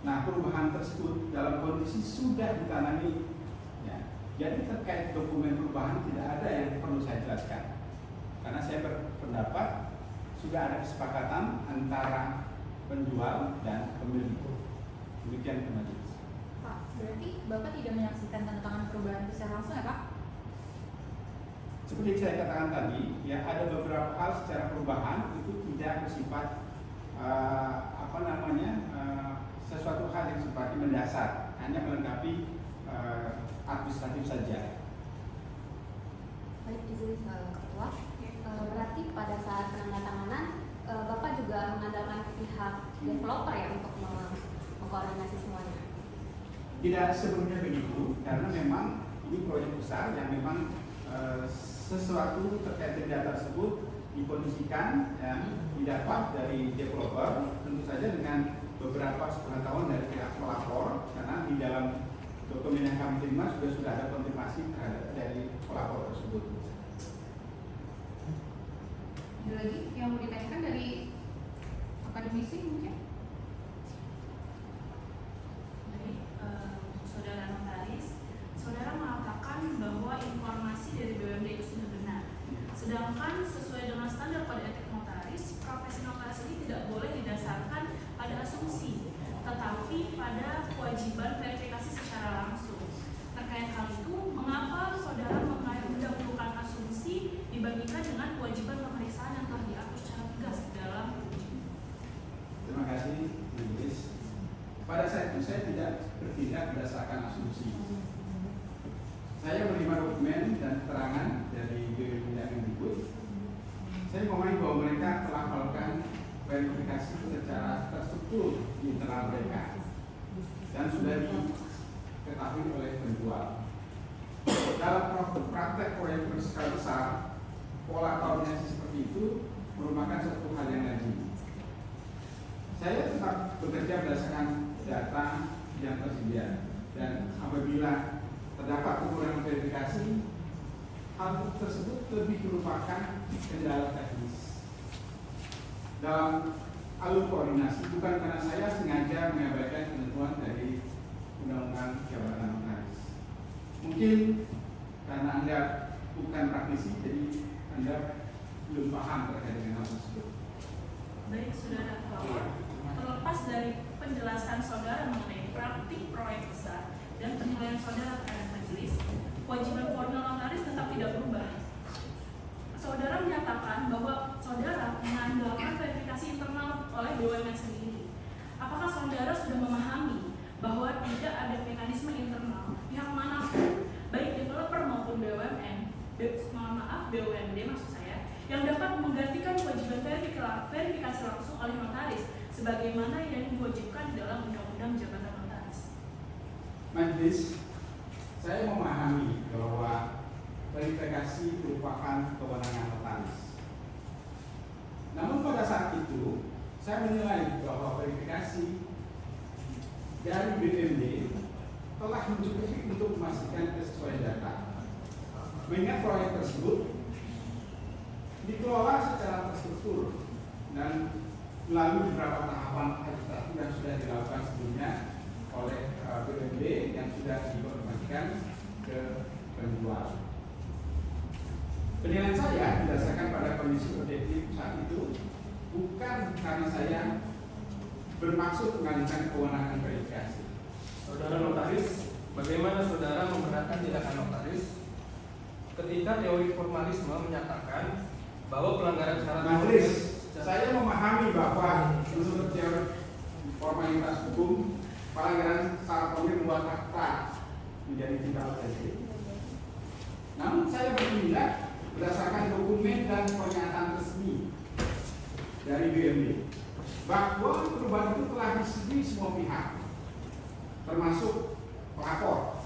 Nah, perubahan tersebut dalam kondisi sudah ditangani. Ya. Jadi terkait dokumen perubahan tidak ada yang perlu saya jelaskan. Karena saya berpendapat sudah ada kesepakatan antara penjual dan pembeli. Demikian majelis. Pak, berarti Bapak tidak menyaksikan tanda tangan perubahan itu secara langsung ya Pak? Seperti yang saya katakan tadi, ya ada beberapa hal secara perubahan itu tidak bersifat sesuatu hal yang sifatnya mendasar, hanya melengkapi administratif saja. Baik, izin Ketua. Berarti pada saat penandatanganan Bapak juga mengandalkan pihak developer ya untuk mengkoordinasi semuanya? Tidak sebenarnya begitu, karena memang ini proyek besar yang memang sesuatu terkait dengan data tersebut dikondisikan dan didapat dari developer, tentu saja dengan beberapa sepengetahuan dari pihak pelapor, karena di dalam dokumen yang kami terima sudah ada konfirmasi terhadap dari pelapor tersebut. Ada lagi yang mau ditanyakan dari akademisi mungkin? Baik, saudara notaris, saudara mengatakan bahwa informasi dari BUMD itu sudah benar. Sedangkan sesuai dengan standar kode etik notaris, profesi notaris ini tidak boleh didasarkan pada asumsi, tetapi pada kewajiban verifikasi secara langsung. Terkait hal itu, mengapa saudara mendahulukan asumsi dibandingkan dengan kewajiban pemeriksaan yang telah diatur secara tegas dalam uji? Terima kasih, majelis. Pada saat itu saya tidak bertindak berdasarkan asumsi. Saya menerima dokumen dan keterangan dari BUMD yang berikut. Saya memahami bahwa mereka telah melakukan verifikasi secara terstruktur di internal mereka dan sudah diketahui oleh penjual. Dalam praktek proyek berskala besar, pola koordinasi seperti itu merupakan suatu hal yang lazim. Saya tetap bekerja berdasarkan data yang tersedia, dan apabila terdapat kekurangan verifikasi, hal tersebut lebih merupakan kendala teknis dalam alur koordinasi, bukan karena saya sengaja mengabaikan ketentuan dari Undang-Undang Jabatan Notaris. Mungkin karena Anda bukan praktisi, jadi Anda belum paham terkait dengan hal tersebut. Baik, saudara Ketua. Terlepas dari penjelasan saudara mengenai praktik proyek besar dan penilaian saudara terhadap majelis, kewajiban formal notaris tetap tidak berubah. Saudara menyatakan bahwa saudara mengandalkan verifikasi internal oleh BUMN sendiri. Apakah saudara sudah memahami bahwa tidak ada mekanisme internal pihak manapun, baik developer maupun BUMD maksud saya, yang dapat menggantikan kewajiban verifikasi langsung oleh notaris sebagaimana yang diwajibkan dalam Undang-Undang Jabatan Notaris? Majelis, saya memahami bahwa verifikasi merupakan kewenangan notaris. Namun pada saat itu, saya menilai bahwa verifikasi dari BUMD telah mencukupi untuk memastikan kesesuaian data. Mengingat proyek tersebut dikelola secara terstruktur dan melalui beberapa tahapan administratif yang sudah dilakukan sebelumnya oleh BUMD yang sudah diinformasikan ke penjual. Penilaian saya berdasarkan pada kondisi objektif saat itu, bukan karena saya bermaksud mengalihkan kewenangan verifikasi. Saudara notaris, bagaimana saudara membenarkan tindakan notaris ketika teori formalisme menyatakan bahwa pelanggaran syarat majelis, saya memahami bahwa menurut teori formalitas hukum, pelanggaran syarat formil membuat fakta menjadi tidak otentik. Namun saya bertindak berdasarkan dokumen dan pernyataan resmi dari BUMD bahwa perubahan itu telah disetujui semua pihak, termasuk pelapor.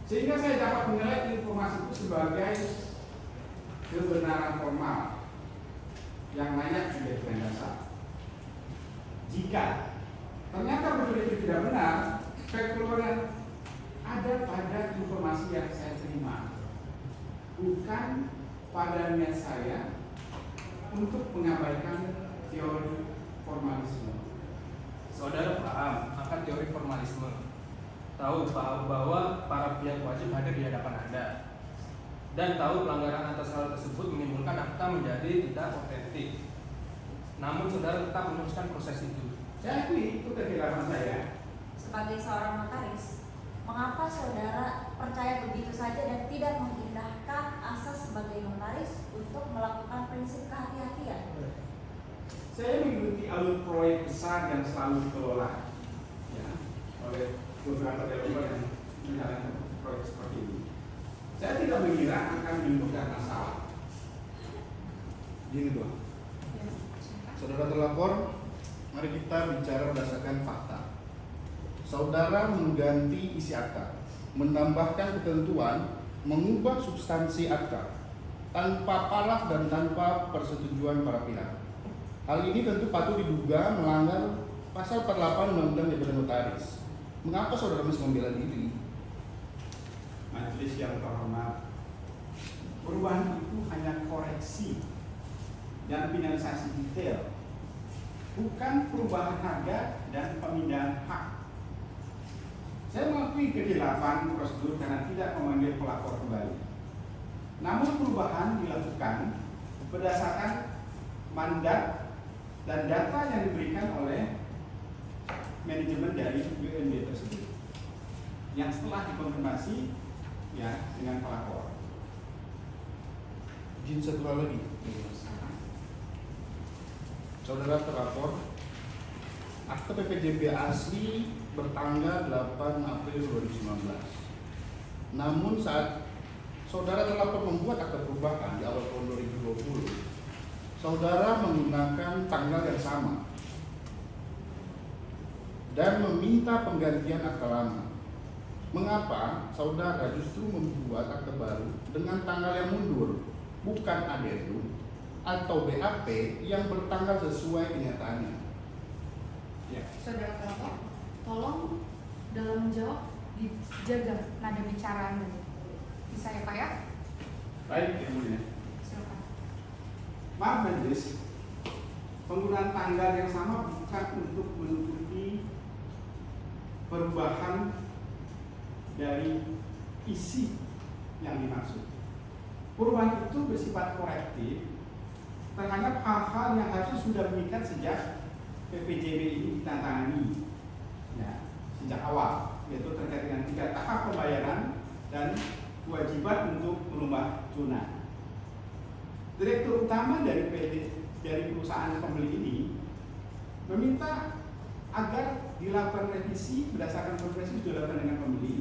Sehingga saya dapat menilai informasi itu sebagai kebenaran formal yang layak dijadikan dasar. Jika ternyata betul itu tidak benar, saya keluarkan ada pada informasi yang saya terima, bukan pada niat saya untuk mengabaikan teori formalisme. Saudara paham akan teori formalisme, tahu bahwa para pihak wajib hadir di hadapan Anda, dan tahu pelanggaran atas hal tersebut menimbulkan akta menjadi tidak otentik. Namun saudara tetap meneruskan proses itu. Saya akui itu kekeliruan saya. Sebagai seorang notaris, mengapa saudara percaya begitu saja dan tidak mengindahkan asas sebagai notaris untuk melakukan prinsip kehati-hatian? Saya mengikuti alur proyek besar yang selalu dikelola ya, oleh beberapa developer yang menjalankan proyek seperti ini. Saya tidak mengira akan menimbulkan masalah. Gini Bang, saudara terlapor, mari kita bicara berdasarkan fakta. Saudara mengganti isi akta, menambahkan ketentuan, mengubah substansi akta tanpa paraf dan tanpa persetujuan para pihak. Hal ini tentu patut diduga melanggar pasal 48 Undang-Undang Jabatan Notaris. Mengapa saudara masih membela diri? Majelis yang terhormat, perubahan itu hanya koreksi dan finalisasi detail, bukan perubahan harga dan pemindahan hak. Saya mengakui kekhilafan prosedur karena tidak memanggil pelapor kembali. Namun perubahan dilakukan berdasarkan mandat dan data yang diberikan oleh manajemen dari BUMD tersebut, yang setelah dikonfirmasi ya dengan pelapor. Izin satu hal lagi. Saudara terlapor, akte PPJB asli bertanggal 8 April 2019. Namun saat saudara terlapor membuat akte perubahan di awal tahun 2020, saudara menggunakan tanggal yang sama dan meminta penggantian akte lama. Mengapa saudara justru membuat akte baru dengan tanggal yang mundur, bukan addendum atau BAP yang bertanggal sesuai kenyataannya? Ya. Saudara pelapor, tolong dalam menjawab dijaga nada bicara Anda. Bisa ya Pak ya? Baik, yang mulia. Silakan. Maaf Majelis, penggunaan tanggal yang sama bukan untuk menutupi perubahan dari isi yang dimaksud. Perubahan itu bersifat korektif terhadap hal-hal yang harusnya sudah mengikat sejak PPJB ini ditandatangani ya, sejak awal, yaitu terkait dengan 3 tahap pembayaran dan kewajiban untuk merubah zona. Direktur utama dari perusahaan pembeli ini meminta agar dilakukan revisi berdasarkan konferensi sudah dilakukan dengan pembeli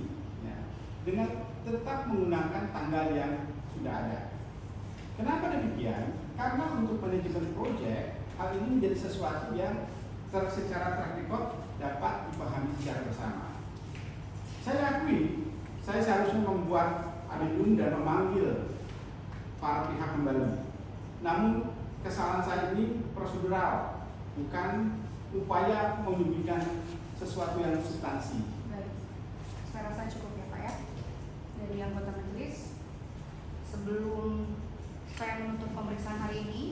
ya, dengan tetap menggunakan tanggal yang sudah ada. Kenapa demikian? Karena untuk manajemen proyek hal ini menjadi sesuatu yang secara track record dapat dipahami secara bersama. Saya akui, saya seharusnya membuat addendum dan memanggil para pihak kembali. Namun kesalahan saya ini prosedural, bukan upaya memberikan sesuatu yang substansi. Baik, saya rasa cukup ya Pak ya. Dari anggota majelis, sebelum saya menutup pemeriksaan hari ini,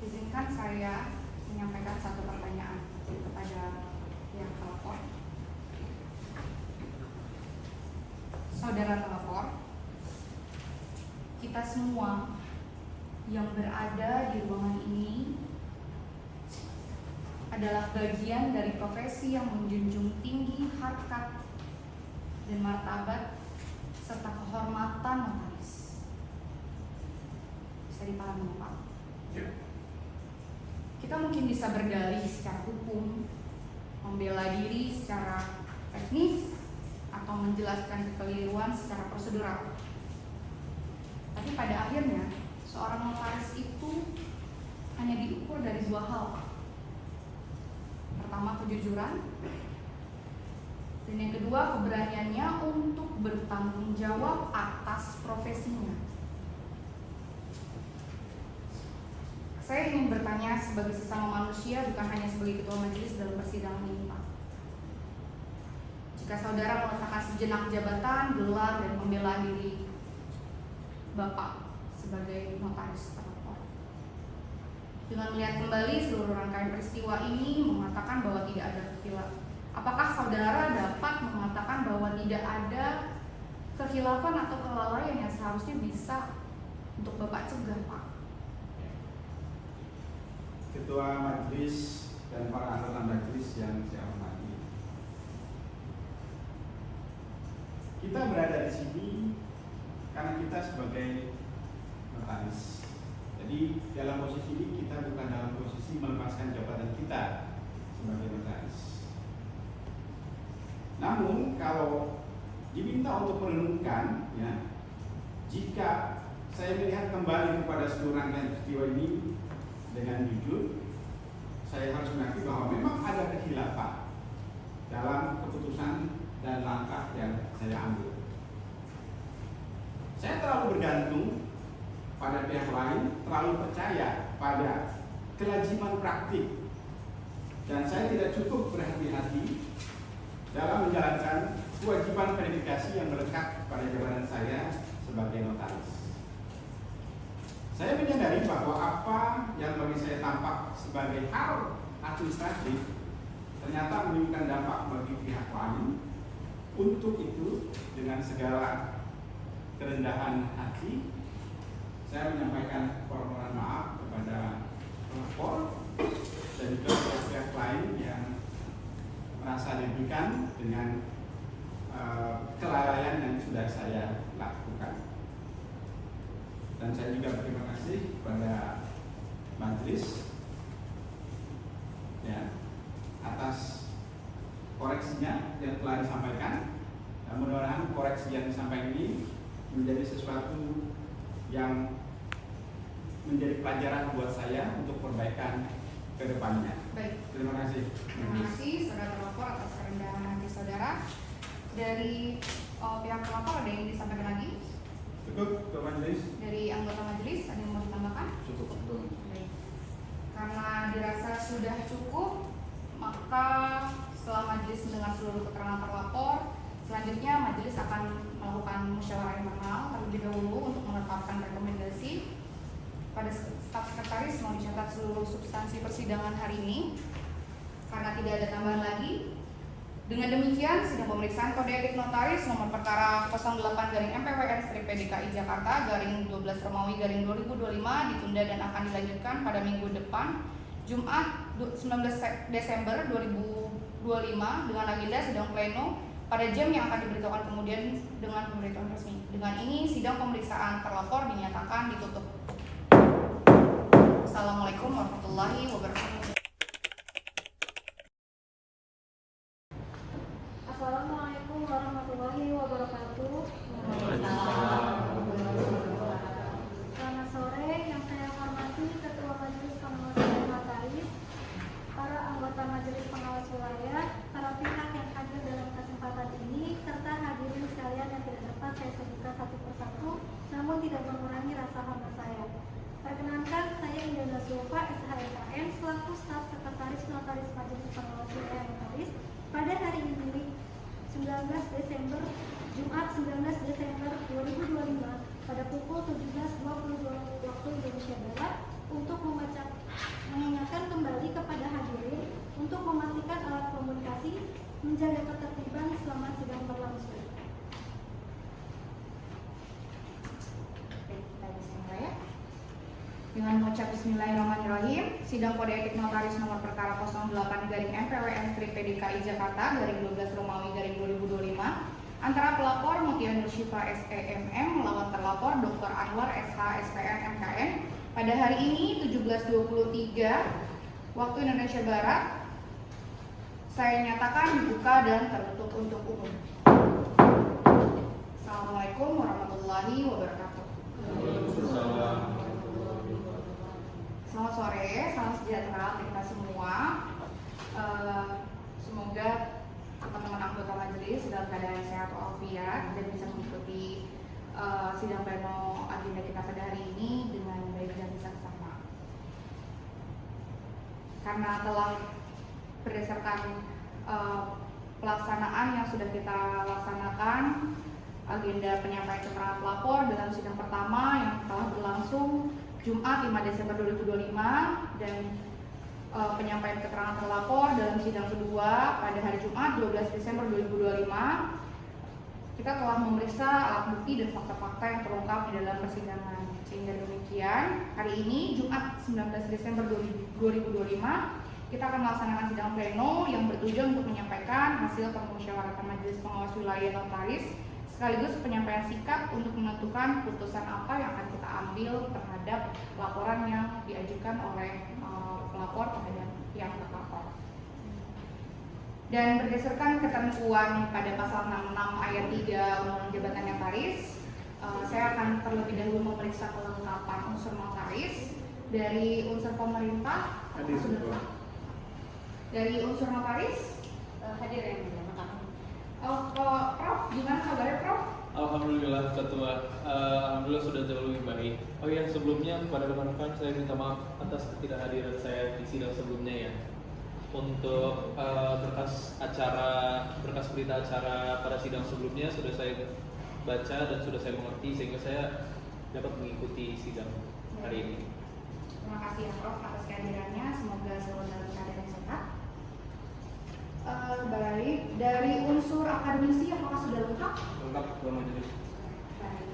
izinkan saya menyampaikan satu pertanyaan kepada pihak pelapor. Saudara pelapor, kita semua yang berada di ruangan ini adalah bagian dari profesi yang menjunjung tinggi harkat dan martabat serta kehormatan notaris. Bisa dipahami Pak? Ya. Kita mungkin bisa berdalih secara hukum, membela diri secara teknis, atau menjelaskan kekeliruan secara prosedural. Tapi pada akhirnya, seorang notaris itu hanya diukur dari 2 hal. Pertama, kejujuran. Dan yang kedua, keberaniannya untuk bertanggung jawab atas profesinya. Saya ingin bertanya sebagai sesama manusia, bukan hanya sebagai ketua majelis dalam persidangan ini, Pak. Jika saudara meletakkan sejenak jabatan, gelar, dan pembelaan diri Bapak sebagai notaris terlapor, dengan melihat kembali seluruh rangkaian peristiwa ini mengatakan bahwa tidak ada kekhilafan, apakah saudara dapat mengatakan bahwa tidak ada kekhilafan atau kelalaian yang seharusnya bisa untuk Bapak cegah, Pak? Ketua majelis dan para anggota majelis yang saya hormati, kita berada di sini karena kita sebagai notaris. Jadi dalam posisi ini kita bukan dalam posisi melepaskan jabatan kita sebagai notaris. Namun kalau diminta untuk merenungkan, ya, jika saya melihat kembali kepada seluruh rangkaian peristiwa ini dengan jujur, saya harus mengakui bahwa memang ada kekhilafan dalam keputusan dan langkah yang saya ambil. Saya terlalu bergantung pada pihak lain, terlalu percaya pada kelaziman praktik, dan saya tidak cukup berhati-hati dalam menjalankan kewajiban verifikasi yang melekat pada jabatan saya sebagai notaris. Saya menyadari bahwa apa yang bagi saya tampak sebagai hal administratif ternyata menimbulkan dampak bagi pihak lain. Untuk itu, dengan segala kerendahan hati, saya menyampaikan permohonan maaf kepada pelapor dan juga pihak lain yang merasa dirugikan dengan kelalaian yang sudah saya lakukan. Dan saya juga berterima kasih kepada majelis, ya, atas koreksinya yang telah disampaikan. Dan mudah-mudahan koreksi yang disampaikan ini menjadi sesuatu yang menjadi pelajaran buat saya untuk perbaikan ke depannya. Baik. Terima kasih. Terima kasih saudara terlapor atas kerendahan hati saudara. Dari pihak pelapor ada yang disampaikan lagi? Cukup, Ketua Majelis. Dari anggota majelis ada yang mau ditambahkan? Cukup, Ketua Majelis. Baik. Karena dirasa sudah cukup, maka setelah majelis mendengar seluruh keterangan terlapor, selanjutnya majelis akan melakukan musyawarah internal terlebih dahulu untuk menetapkan rekomendasi pada staf sekretaris mau dicatat seluruh substansi persidangan hari ini. Karena tidak ada tambahan lagi, dengan demikian sidang pemeriksaan kode etik notaris nomor perkara 08/MPWN/PDKI Jakarta /12 Romawi /2025 ditunda dan akan dilanjutkan pada minggu depan Jumat 19 Desember 2025 dengan agenda sidang pleno pada jam yang akan diberitahukan kemudian dengan pemberitahuan resmi. Dengan ini sidang pemeriksaan terlapor dinyatakan ditutup. Assalamualaikum warahmatullahi wabarakatuh. Assalamualaikum warahmatullahi wabarakatuh. Selamat sore, yang saya hormati Ketua Majelis Pengawas Wilayah Notaris, para anggota Majelis Pengawas Wilayah, para pihak yang hadir dalam kesempatan ini, serta hadirin sekalian yang tidak dapat saya sebutkan satu persatu, namun tidak mengurangi rasa hormat saya. Perkenankan, saya Indra Zulfa, SHMKN, selaku staf sekretaris Notaris Majelis Pengawas Wilayah Notaris pada hari ini 19 Desember, Jumat 19 Desember 2025 pada pukul 17.22 waktu Indonesia Barat untuk mengingatkan kembali kepada hadirin untuk mematikan alat komunikasi, menjaga ketertiban selama sidang berlangsung. Kita bismillah ya. Dengan mengucap bismillahirrahmanirrahim, sidang kode etik notaris nomor perkara 08/MPWN/PDKI Jakarta /12 Romawi /2025 antara pelapor Mutia Nur Syifa SEMM melawan terlapor Dr. Anwar SH SPN MKN pada hari ini 17.23 waktu Indonesia Barat. Saya nyatakan dibuka dan tertutup untuk umum. Assalamualaikum warahmatullahi wabarakatuh. Selamat sore, salam sejahtera kita semua. Semoga teman-teman anggota majelis dalam keadaan sehat walafiat dan bisa mengikuti sidang pleno agenda kita pada hari ini dengan baik dan seksama. Karena telah berdasarkan pelaksanaan yang sudah kita laksanakan, agenda penyampaian keterangan pelapor dalam sidang pertama yang telah berlangsung Jumat 5 Desember 2025 dan penyampaian keterangan terlapor dalam sidang kedua pada hari Jumat 12 Desember 2025, kita telah memeriksa alat bukti dan fakta-fakta yang terungkap di dalam persidangan. Sehingga demikian, hari ini Jumat 19 Desember 2025, kita akan melaksanakan sidang pleno yang bertujuan untuk menyampaikan hasil permusyawaratan Majelis Pengawas Wilayah Notaris sekaligus penyampaian sikap untuk menentukan putusan apa yang akan kita ambil terhadap laporan yang diajukan oleh pelapor kepada pihak terlapor. Dan berdasarkan ketentuan pada pasal 66 ayat 3 Undang-Undang Jabatan Notaris, saya akan terlebih dahulu memeriksa kelengkapan unsur notaris dari unsur pemerintah. Dari unsur notaris Hadir yang lengkap. Prof, gimana kabarnya Prof? Alhamdulillah Ketua, alhamdulillah sudah jauh lebih baik. Oh ya, sebelumnya kepada rekan-rekan saya minta maaf atas ketidakhadiran saya di sidang sebelumnya ya. Untuk berkas berita acara pada sidang sebelumnya sudah saya baca dan sudah saya mengerti sehingga saya dapat mengikuti sidang hari ini. Terima kasih ya Prof atas kehadirannya, semoga selalu dalam keadaan yang sehat. Baik, dari unsur akademisi apakah sudah lengkap? Lengkap, Ketua Majelis. Baik.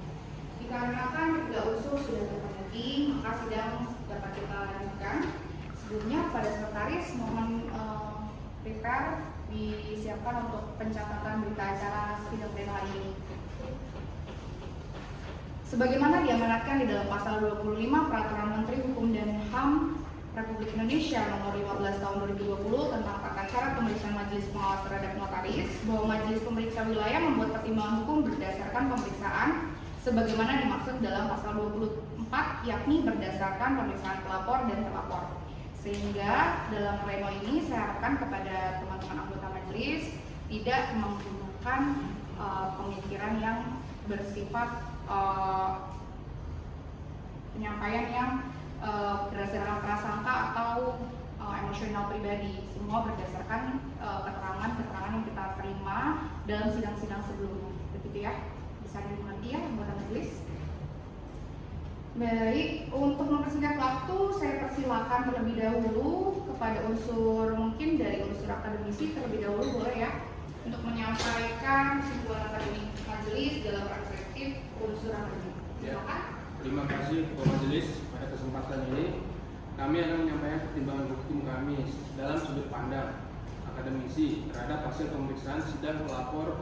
Dikarenakan tiga unsur sudah terpenuhi, maka sidang dapat kita lanjutkan. Sebelumnya pada sekretaris mohon prepare disiapkan untuk pencatatan berita acara sidang pleno hari ini. Sebagaimana diamanatkan di dalam pasal 25 Peraturan Menteri Hukum dan HAM Republik Indonesia Nomor 15 Tahun 2020 tentang tata cara pemeriksaan Majelis Pengawas terhadap notaris, bahwa Majelis Pemeriksa Wilayah membuat pertimbangan hukum berdasarkan pemeriksaan sebagaimana dimaksud dalam pasal 24, yakni berdasarkan pemeriksaan pelapor dan terlapor. Sehingga dalam pleno ini saya harapkan kepada teman-teman anggota majelis tidak menggunakan pemikiran yang bersifat penyampaian yang berdasarkan prasangka atau emosional pribadi. Semua berdasarkan keterangan-keterangan yang kita terima dalam sidang-sidang sebelumnya. Begitu ya, bisa dimengerti ya anggota majelis. Baik, untuk mempersingkat waktu saya persilakan terlebih dahulu kepada unsur, mungkin dari unsur akademisi terlebih dahulu boleh ya, untuk menyampaikan kesimpulan akademik majelis dalam perspektif unsur akademik. Silakan. Terima kasih Ketua Majelis. Pada kesempatan ini kami akan menyampaikan pertimbangan hukum kami dalam sudut pandang akademisi terhadap hasil pemeriksaan sidang pelapor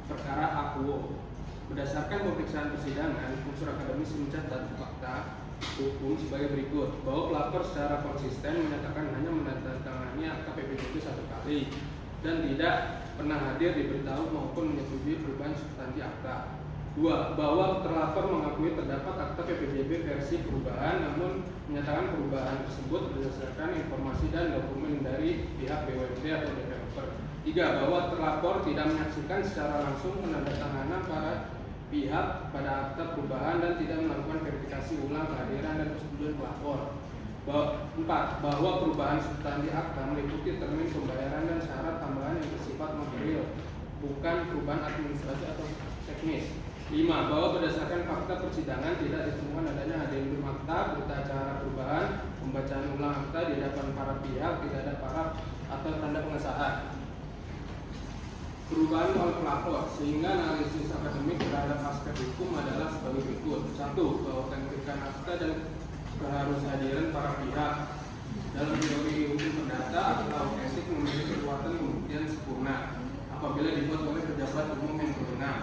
perkara akuo. Berdasarkan pemeriksaan persidangan, unsur akademis mencatat fakta hukum sebagai berikut, bahwa pelapor secara konsisten menyatakan hanya menandatangani akta PPDB satu kali dan tidak pernah hadir diberitahu maupun menyetujui perubahan substansi akta. 2. Bahwa terlapor mengakui terdapat akta PPDB versi perubahan, namun menyatakan perubahan tersebut berdasarkan informasi dan dokumen dari pihak BWP atau developer. 3. Bahwa terlapor tidak menyaksikan secara langsung penandatanganan para pihak pada akta perubahan dan tidak melakukan verifikasi ulang kehadiran dan persetujuan pelapor. 4. Bahwa perubahan substansi akta meliputi termin pembayaran dan syarat tambahan yang bersifat material, bukan perubahan administrasi atau teknis. 5. Bahwa berdasarkan fakta persidangan tidak ditemukan adanya adendum akta, berita acara perubahan, pembacaan ulang akta di hadapan para pihak, tidak ada paraf atau tanda pengesahan. Perubahan oleh pelapor, sehingga analisis akademik terhadap aspek hukum adalah sebagai berikut. 1. Bahwa keautentikan akta dan keharushadiraan para pihak dalam teori hukum perdata atau autentik memiliki kekuatan pembuktian sempurna apabila dibuat oleh pejabat umum yang berwenang.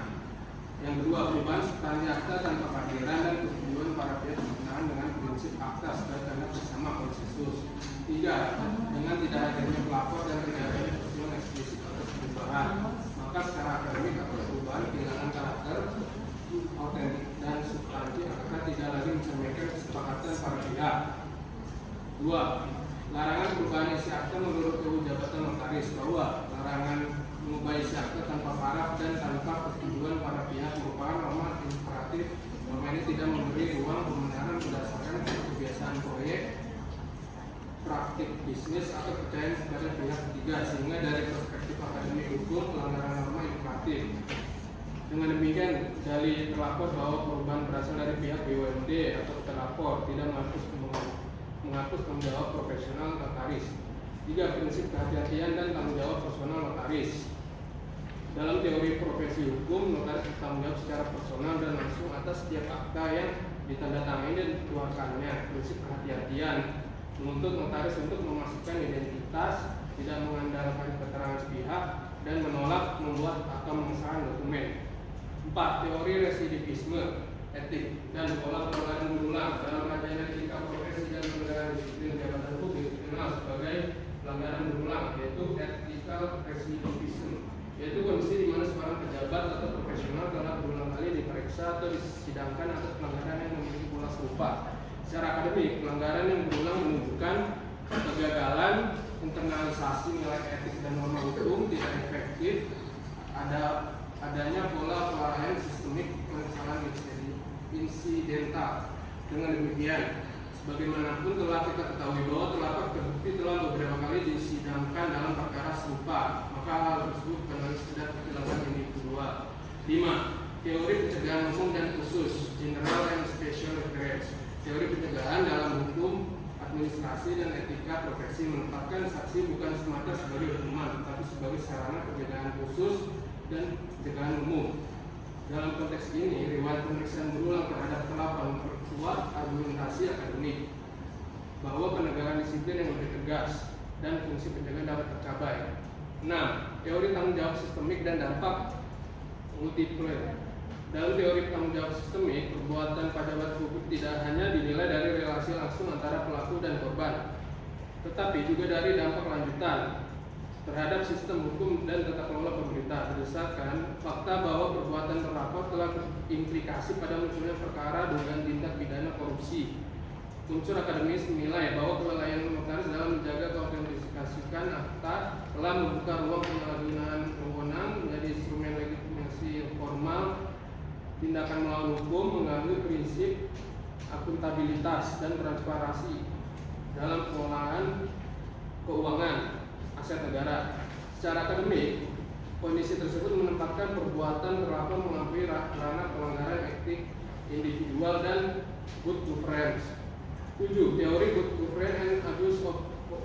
Yang kedua, perubahan substansi akta tanpa kehadiran dan persetujuan para pihak berkenaan dengan prinsip akta sebagai tanda bersama konsensus. 3. Dengan tidak hadirnya pelapor dan tidak adanya persetujuan eksplisit atas perubahan, maka secara akademik atau perubahan kehilangan karakter autentik dan substansi akta tidak lagi mencerminkan kesepakatan para pihak. 2. Larangan perubahan isi akta menurut UU Jabatan Notaris, bahwa larangan mengubah isi akta tanpa paraf dan pada pihak ketiga, sehingga dari perspektif akademik hukum pelanggaran norma imperatif. Dengan demikian, dalil terlapor bahwa perubahan berasal dari pihak BUMD atau terlapor tidak menghapus tanggung jawab profesional notaris. 3. Prinsip kehati-hatian dan tanggung jawab personal notaris. Dalam teori profesi hukum, notaris bertanggung jawab secara personal dan langsung atas setiap akta yang ditandatangani dan dikeluarkannya. Prinsip kehati-hatian menuntut notaris untuk memastikan identitas, tidak mengandalkan keterangan sepihak, dan menolak membuat atau mengesahkan dokumen. 4. Teori residivisme, etik, dan pola pelanggaran berulang dalam kajian etika profesi dan pelanggaran disiplin jabatan publik dikenal sebagai pelanggaran berulang, yaitu ethical residivism, yaitu kondisi di mana seorang pejabat atau profesional telah berulang kali diperiksa atau disidangkan atas pelanggaran yang memiliki pola serupa. Secara akademik, pelanggaran yang berulang menunjukkan kegagalan internalisasi nilai etik dan norma hukum, tidak efektif, adanya pola kelalaian sistemik, kesalahan insidental. Dengan demikian, bagaimanapun telah kita ketahui bahwa terlapor terbukti telah beberapa kali disidangkan dalam perkara serupa, maka hal tersebut bukan sekedar kejelasan individual. 5. Teori pencegahan umum dan khusus, general and special redress. Teori pencegahan dalam hukum, administrasi, dan etika profesi menempatkan saksi bukan semata sebagai hukuman, tetapi sebagai sarana pencegahan khusus dan pencegahan umum. Dalam konteks ini, riwayat pemeriksaan berulang terhadap terlapor memperkuat argumentasi akademik bahwa penegakan disiplin yang lebih tegas dan fungsi pencegahan dapat tercapai. 6. Teori tanggung jawab sistemik dan dampak multiplier. Dalam teori tanggung jawab sistemik, perbuatan pejabat publik tidak hanya dinilai dari relasi langsung antara pelaku dan korban, tetapi juga dari dampak lanjutan terhadap sistem hukum dan tata kelola pemerintah, berdasarkan fakta bahwa perbuatan terlapor telah berimplikasi pada munculnya perkara dugaan tindak pidana korupsi. Unsur akademis menilai bahwa kelalaian notaris dalam menjaga keautentikasikan akta telah membuka ruang penyalahgunaan wewenang menjadi instrumen legitimasi formal, tindakan melawan hukum, mengganggu prinsip akuntabilitas dan transparansi dalam pengelolaan keuangan aset negara. Secara akademik, kondisi tersebut menempatkan perbuatan terlapor melampaui ranah pelanggaran etik individual dan good governance. 7. Teori good governance and abuse of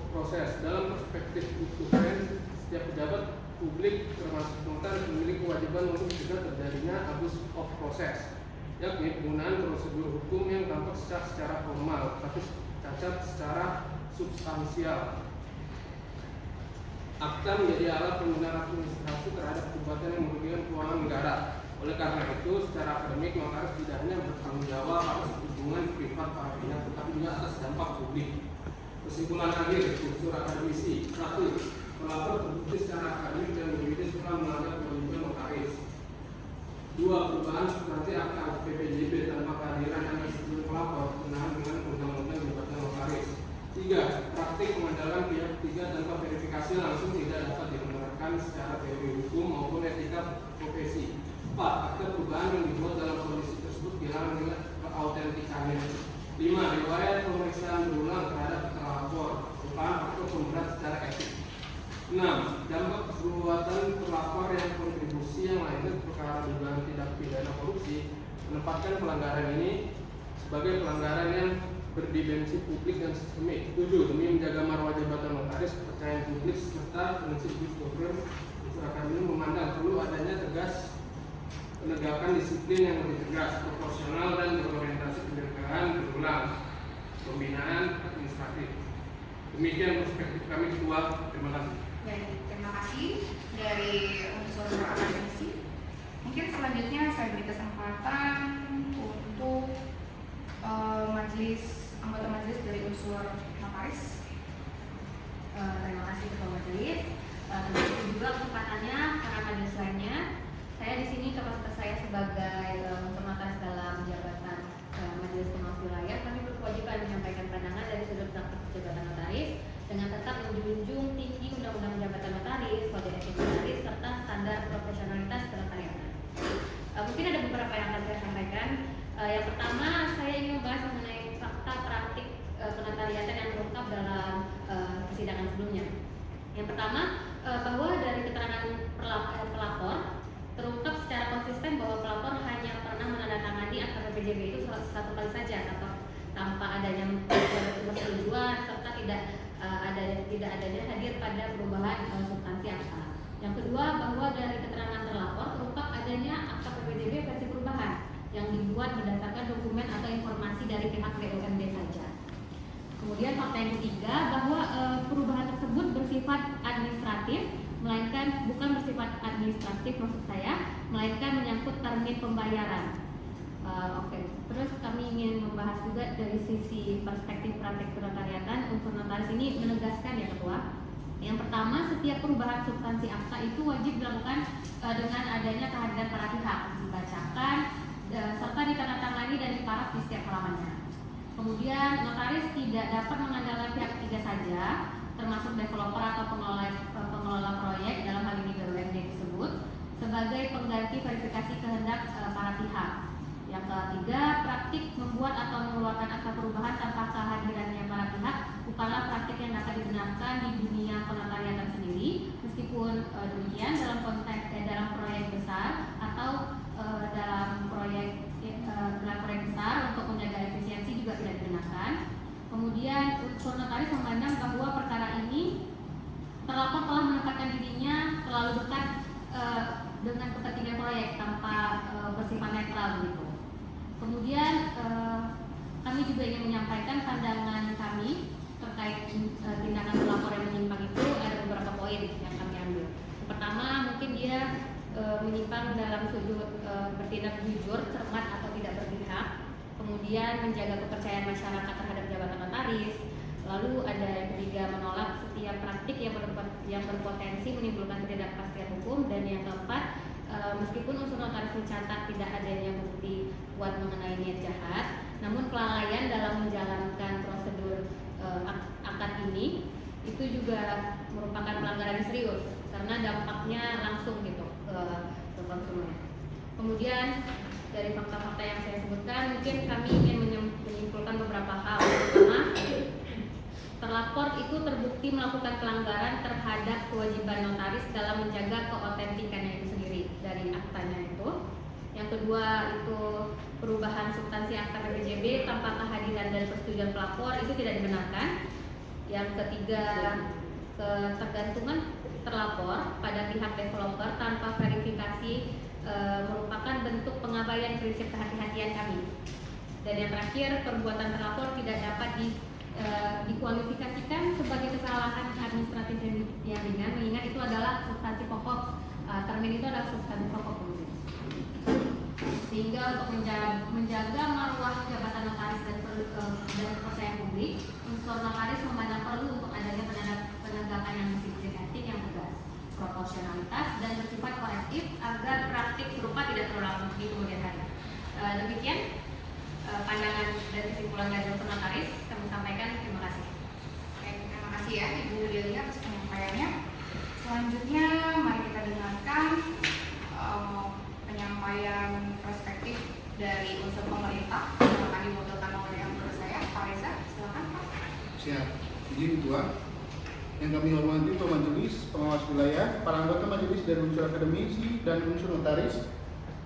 process. Dalam perspektif good governance, setiap pejabat publik termasuk notaris memiliki kewajiban untuk mencegah terjadinya abuse of process, yakni penggunaan prosedur hukum yang tampak secara formal tapi cacat secara substansial. Akta menjadi alat penggunaan administrasi terhadap perbuatan yang merugikan keuangan negara. Oleh karena itu, secara akademik, notaris tidak hanya bertanggung jawab atas hubungan privat para pihak, tetapi juga atas dampak publik. Kesimpulan akhir, unsur akademisi. 1. Pelapor terbukti secara akademik dan yuridis telah melanggar kewajiban notaris. 2. Perubahan substansi akta PPJB tanpa kehadiran dan sebelum pelapor berkenaan dengan undang-undang jabatan notaris. 3. Praktik mengandalkan pihak ketiga tanpa verifikasi langsung tidak dapat dibenarkan secara teori hukum maupun etika profesi. 4. Akta perubahan yang dibuat dalam kondisi tersebut hilang dengan keautentikannya. 5. Riwayat pemeriksaan berulang terhadap terlapor merupakan faktor pemberat secara etik. 6. Dampak perbuatan terlapor yang kontribusi yang lainnya perkara dugaan tindak pidana korupsi menempatkan pelanggaran ini sebagai pelanggaran yang berdimensi publik dan sistemik. 7. Demi menjaga marwah jabatan notaris, kepercayaan publik serta prinsip good governance, unsur akademik memandang perlu adanya tegas penegakan disiplin yang lebih tegas, proporsional dan berorientasi pencegahan berulang, pembinaan administratif. Demikian perspektif kami ketua. Terima kasih. Terima kasih dari unsur akademisi. Mungkin selanjutnya saya beri kesempatan untuk anggota majelis dari unsur notaris. Terima kasih ketua majelis. Terima kasih juga kesempatannya para majelis lainnya. Saya di sini kapasitas saya sebagai unsur notaris dalam jabatan majelis pengawas wilayah. Kami berkewajiban menyampaikan pandangan dari sudut praktik jabatan notaris dengan tetap menjunjung tinggi undang-undang jabatan notaris, kode etik notaris, serta standar profesionalitas penotariatan. Mungkin ada beberapa yang akan saya sampaikan. Yang pertama, saya ingin membahas mengenai fakta praktik penotariatan yang terungkap dalam persidangan sebelumnya. pertama, bahwa dari keterangan pelapor terungkap secara konsisten bahwa pelapor hanya pernah menandatangani akta PPJB itu satu kali saja tanpa adanya persetujuan serta tidak adanya hadir pada perubahan substansi akta. Yang kedua, bahwa dari keterangan terlapor terungkap adanya akta PPJB versi perubahan yang dibuat berdasarkan dokumen atau informasi dari pihak BUMD saja. Kemudian fakta yang ketiga, bahwa perubahan tersebut bersifat administratif, bukan bersifat administratif maksud saya, melainkan menyangkut termin pembayaran. Terus kami ingin membahas juga dari sisi perspektif praktik kenotariatan. Unsur notaris ini menegaskan ya Ketua. Yang pertama, setiap perubahan substansi akta itu wajib dilakukan dengan adanya kehadiran para pihak, dibacakan serta ditandatangani dan diparaf di setiap halamannya. Kemudian notaris tidak dapat mengandalkan pihak ketiga saja, termasuk developer atau pengelola proyek dalam hal ini BUMD tersebut, sebagai pengganti verifikasi kehendak para pihak. Yang ketiga, praktik membuat atau mengeluarkan akta perubahan tanpa kehadirannya para pihak bukanlah praktik yang dapat dibenarkan di dunia penotariatan sendiri. Meskipun demikian, dalam konteks dalam proyek besar atau dalam proyek besar untuk menjaga efisiensi juga tidak dibenarkan. Kemudian unsur notaris memandang bahwa perkara ini terlapor telah menempatkan dirinya terlalu dekat dengan kepentingan proyek tanpa bersifat netral begitu. Kemudian kami juga ingin menyampaikan pandangan kami terkait tindakan terlapor yang menyimpang itu. Ada beberapa poin yang kami ambil. Pertama, mungkin dia menyimpang dalam sudut bertindak jujur, cermat atau tidak berpihak. Kemudian menjaga kepercayaan masyarakat terhadap jabatan notaris. Lalu ada yang ketiga, menolak setiap praktik yang berpotensi menimbulkan ketidakpastian hukum. Dan yang keempat, meskipun unsur notaris mencatat tidak adanya bukti kuat mengenai niat jahat, namun kelalaian dalam menjalankan prosedur akad ini itu juga merupakan pelanggaran serius karena dampaknya langsung gitu ke konsumen. Kemudian dari fakta-fakta yang saya sebutkan, mungkin kami ingin menyimpulkan beberapa hal. Pertama, terlapor itu terbukti melakukan pelanggaran terhadap kewajiban notaris dalam menjaga keautentikannya itu sendiri dari aktanya itu. Yang kedua, itu perubahan substansi akta PPJB tanpa kehadiran dan persetujuan pelapor itu tidak dibenarkan. Yang ketiga, ketergantungan terlapor pada pihak developer tanpa verifikasi merupakan bentuk pengabaian prinsip kehati-hatian kami. Dan yang terakhir, perbuatan terlapor tidak dapat dikualifikasikan sebagai kesalahan administratif yang ringan, mengingat itu adalah substansi pokok, termin itu adalah substansi pokok. Sehingga untuk menjaga marwah jabatan notaris dan kepercayaan publik, unsur notaris memandang perlu untuk adanya penegakan yang disiplin etik yang tegas, proporsionalitas dan bersifat korektif agar praktik serupa tidak terulang di kemudian hari. Demikian pandangan dan kesimpulan dari unsur notaris kami sampaikan. Terima kasih. Oke, terima kasih ya Ibu Delia atas penyampaiannya. Selanjutnya mari kita dengarkan penyampaian perspektif dari unsur pemerintah yang akan diwakilkan oleh yang menurut saya, Pak Reza. Silakan Pak. Siap. Izin Ketua. Yang kami hormati Ketua Majelis, pengawas wilayah, para anggota majelis dari unsur akademisi dan unsur notaris,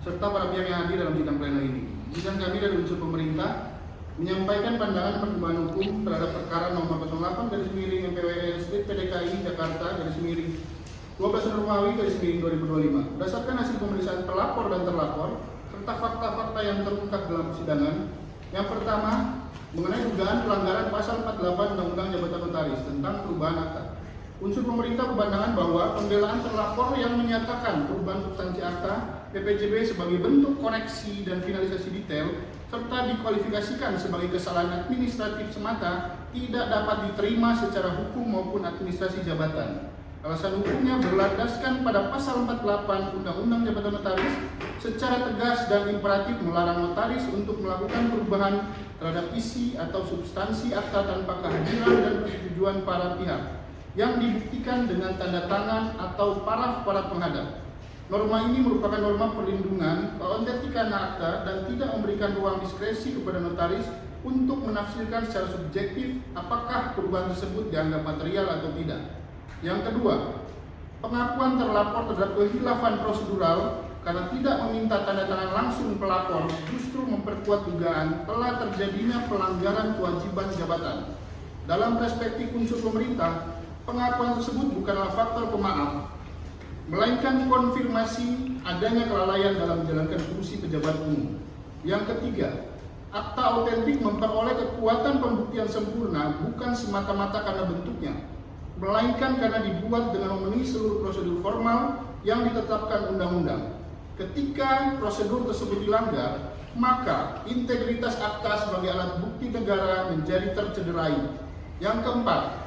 serta para pihak yang hadir dalam sidang pleno ini. Sidang kami dari unsur pemerintah menyampaikan pandangan perkembangan hukum terhadap perkara nomor 08/MPWL PDKI Jakarta /12 Romawi /2025. Berdasarkan hasil pemeriksaan pelapor dan terlapor serta fakta-fakta yang terungkap dalam persidangan. Yang pertama, mengenai dugaan pelanggaran pasal 48 Undang-Undang Jabatan Notaris tentang perubahan akta. Unsur pemerintah berpandangan bahwa pembelaan terlapor yang menyatakan perubahan substansi akta PPJB sebagai bentuk koreksi dan finalisasi detail serta dikualifikasikan sebagai kesalahan administratif semata tidak dapat diterima secara hukum maupun administrasi jabatan. Alasan hukumnya berlandaskan pada pasal 48 Undang-Undang Jabatan Notaris secara tegas dan imperatif melarang notaris untuk melakukan perubahan terhadap isi atau substansi akta tanpa kehadiran dan persetujuan para pihak yang dibuktikan dengan tanda tangan atau paraf para penghadap. Norma ini merupakan norma perlindungan keautentikan akta dan tidak memberikan ruang diskresi kepada notaris untuk menafsirkan secara subjektif apakah perubahan tersebut dianggap material atau tidak. Yang kedua, pengakuan terlapor terhadap kehilafan prosedural karena tidak meminta tanda tangan langsung pelapor justru memperkuat dugaan telah terjadinya pelanggaran kewajiban jabatan. Dalam perspektif unsur pemerintah, pengakuan tersebut bukanlah faktor pemaaf, melainkan konfirmasi adanya kelalaian dalam menjalankan fungsi pejabat umum. Yang ketiga, akta autentik memperoleh kekuatan pembuktian sempurna bukan semata-mata karena bentuknya, melainkan karena dibuat dengan memenuhi seluruh prosedur formal yang ditetapkan undang-undang. Ketika prosedur tersebut dilanggar, maka integritas akta sebagai alat bukti negara menjadi tercederai. Yang keempat,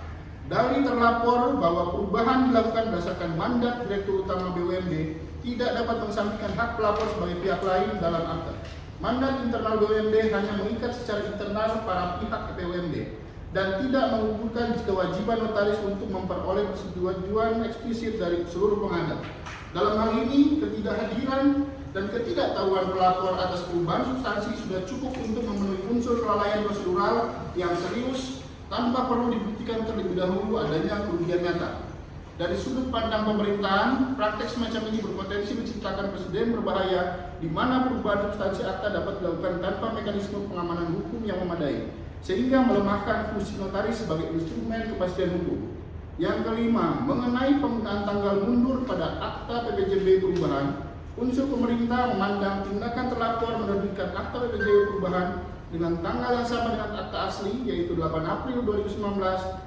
dari terlapor bahwa perubahan dilakukan berdasarkan mandat Direktur Utama BUMD tidak dapat mengesampingkan hak pelapor sebagai pihak lain dalam akta. Mandat internal BUMD hanya mengikat secara internal para pihak BUMD dan tidak menggugurkan kewajiban notaris untuk memperoleh persetujuan eksplisit dari seluruh pengadaan. Dalam hal ini, ketidakhadiran dan ketidaktahuan pelapor atas perubahan substansi sudah cukup untuk memenuhi unsur kelalaian prosedural yang serius tanpa perlu dibuktikan terlebih dahulu adanya kerugian nyata. Dari sudut pandang pemerintahan, praktek semacam ini berpotensi menciptakan presiden berbahaya di mana perubahan substansi akta dapat dilakukan tanpa mekanisme pengamanan hukum yang memadai, sehingga melemahkan fungsi notaris sebagai instrumen kepastian hukum. Yang kelima, mengenai penggunaan tanggal mundur pada akta PPJB perubahan, unsur pemerintah memandang tindakan terlapor menerbitkan akta PPJB perubahan dengan tanggal yang sama dengan akta asli, yaitu 8 April 2019,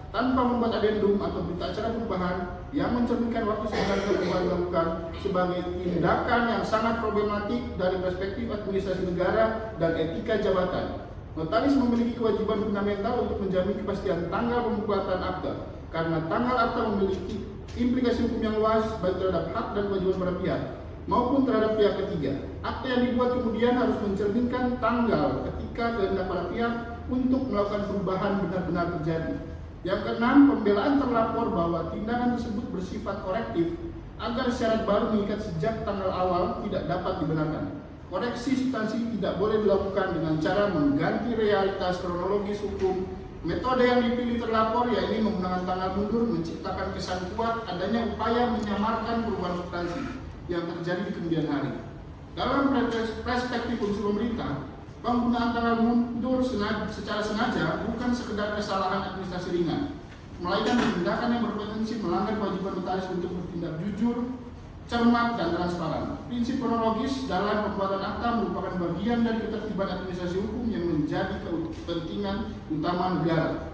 tanpa membuat adendum atau berita acara perubahan yang mencerminkan waktu sebenarnya perubahan dilakukan sebagai tindakan yang sangat problematik dari perspektif administrasi negara dan etika jabatan. Notaris memiliki kewajiban fundamental untuk menjamin kepastian tanggal pembuatan akta, karena tanggal akta memiliki implikasi hukum yang luas baik terhadap hak dan kewajiban para pihak maupun terhadap pihak ketiga. Akta yang dibuat kemudian harus mencerminkan tanggal ketika kehendak para pihak untuk melakukan perubahan benar-benar terjadi. Yang keenam, pembelaan terlapor bahwa tindakan tersebut bersifat korektif agar syarat baru mengikat sejak tanggal awal tidak dapat dibenarkan. Koreksi substansi tidak boleh dilakukan dengan cara mengganti realitas kronologis hukum. Metode yang dipilih terlapor yakni menggunakan tanggal mundur menciptakan kesan kuat adanya upaya menyamarkan perubahan substansi yang terjadi di kemudian hari. Dalam perspektif unsur pemerintah, penggunaan tanggal mundur secara sengaja bukan sekedar kesalahan administrasi ringan, melainkan tindakan yang berpotensi melanggar kewajiban notaris untuk bertindak jujur, cermat, dan transparan. Prinsip kronologis dalam pembuatan akta merupakan bagian dari ketertiban administrasi hukum yang menjadi kepentingan utama negara.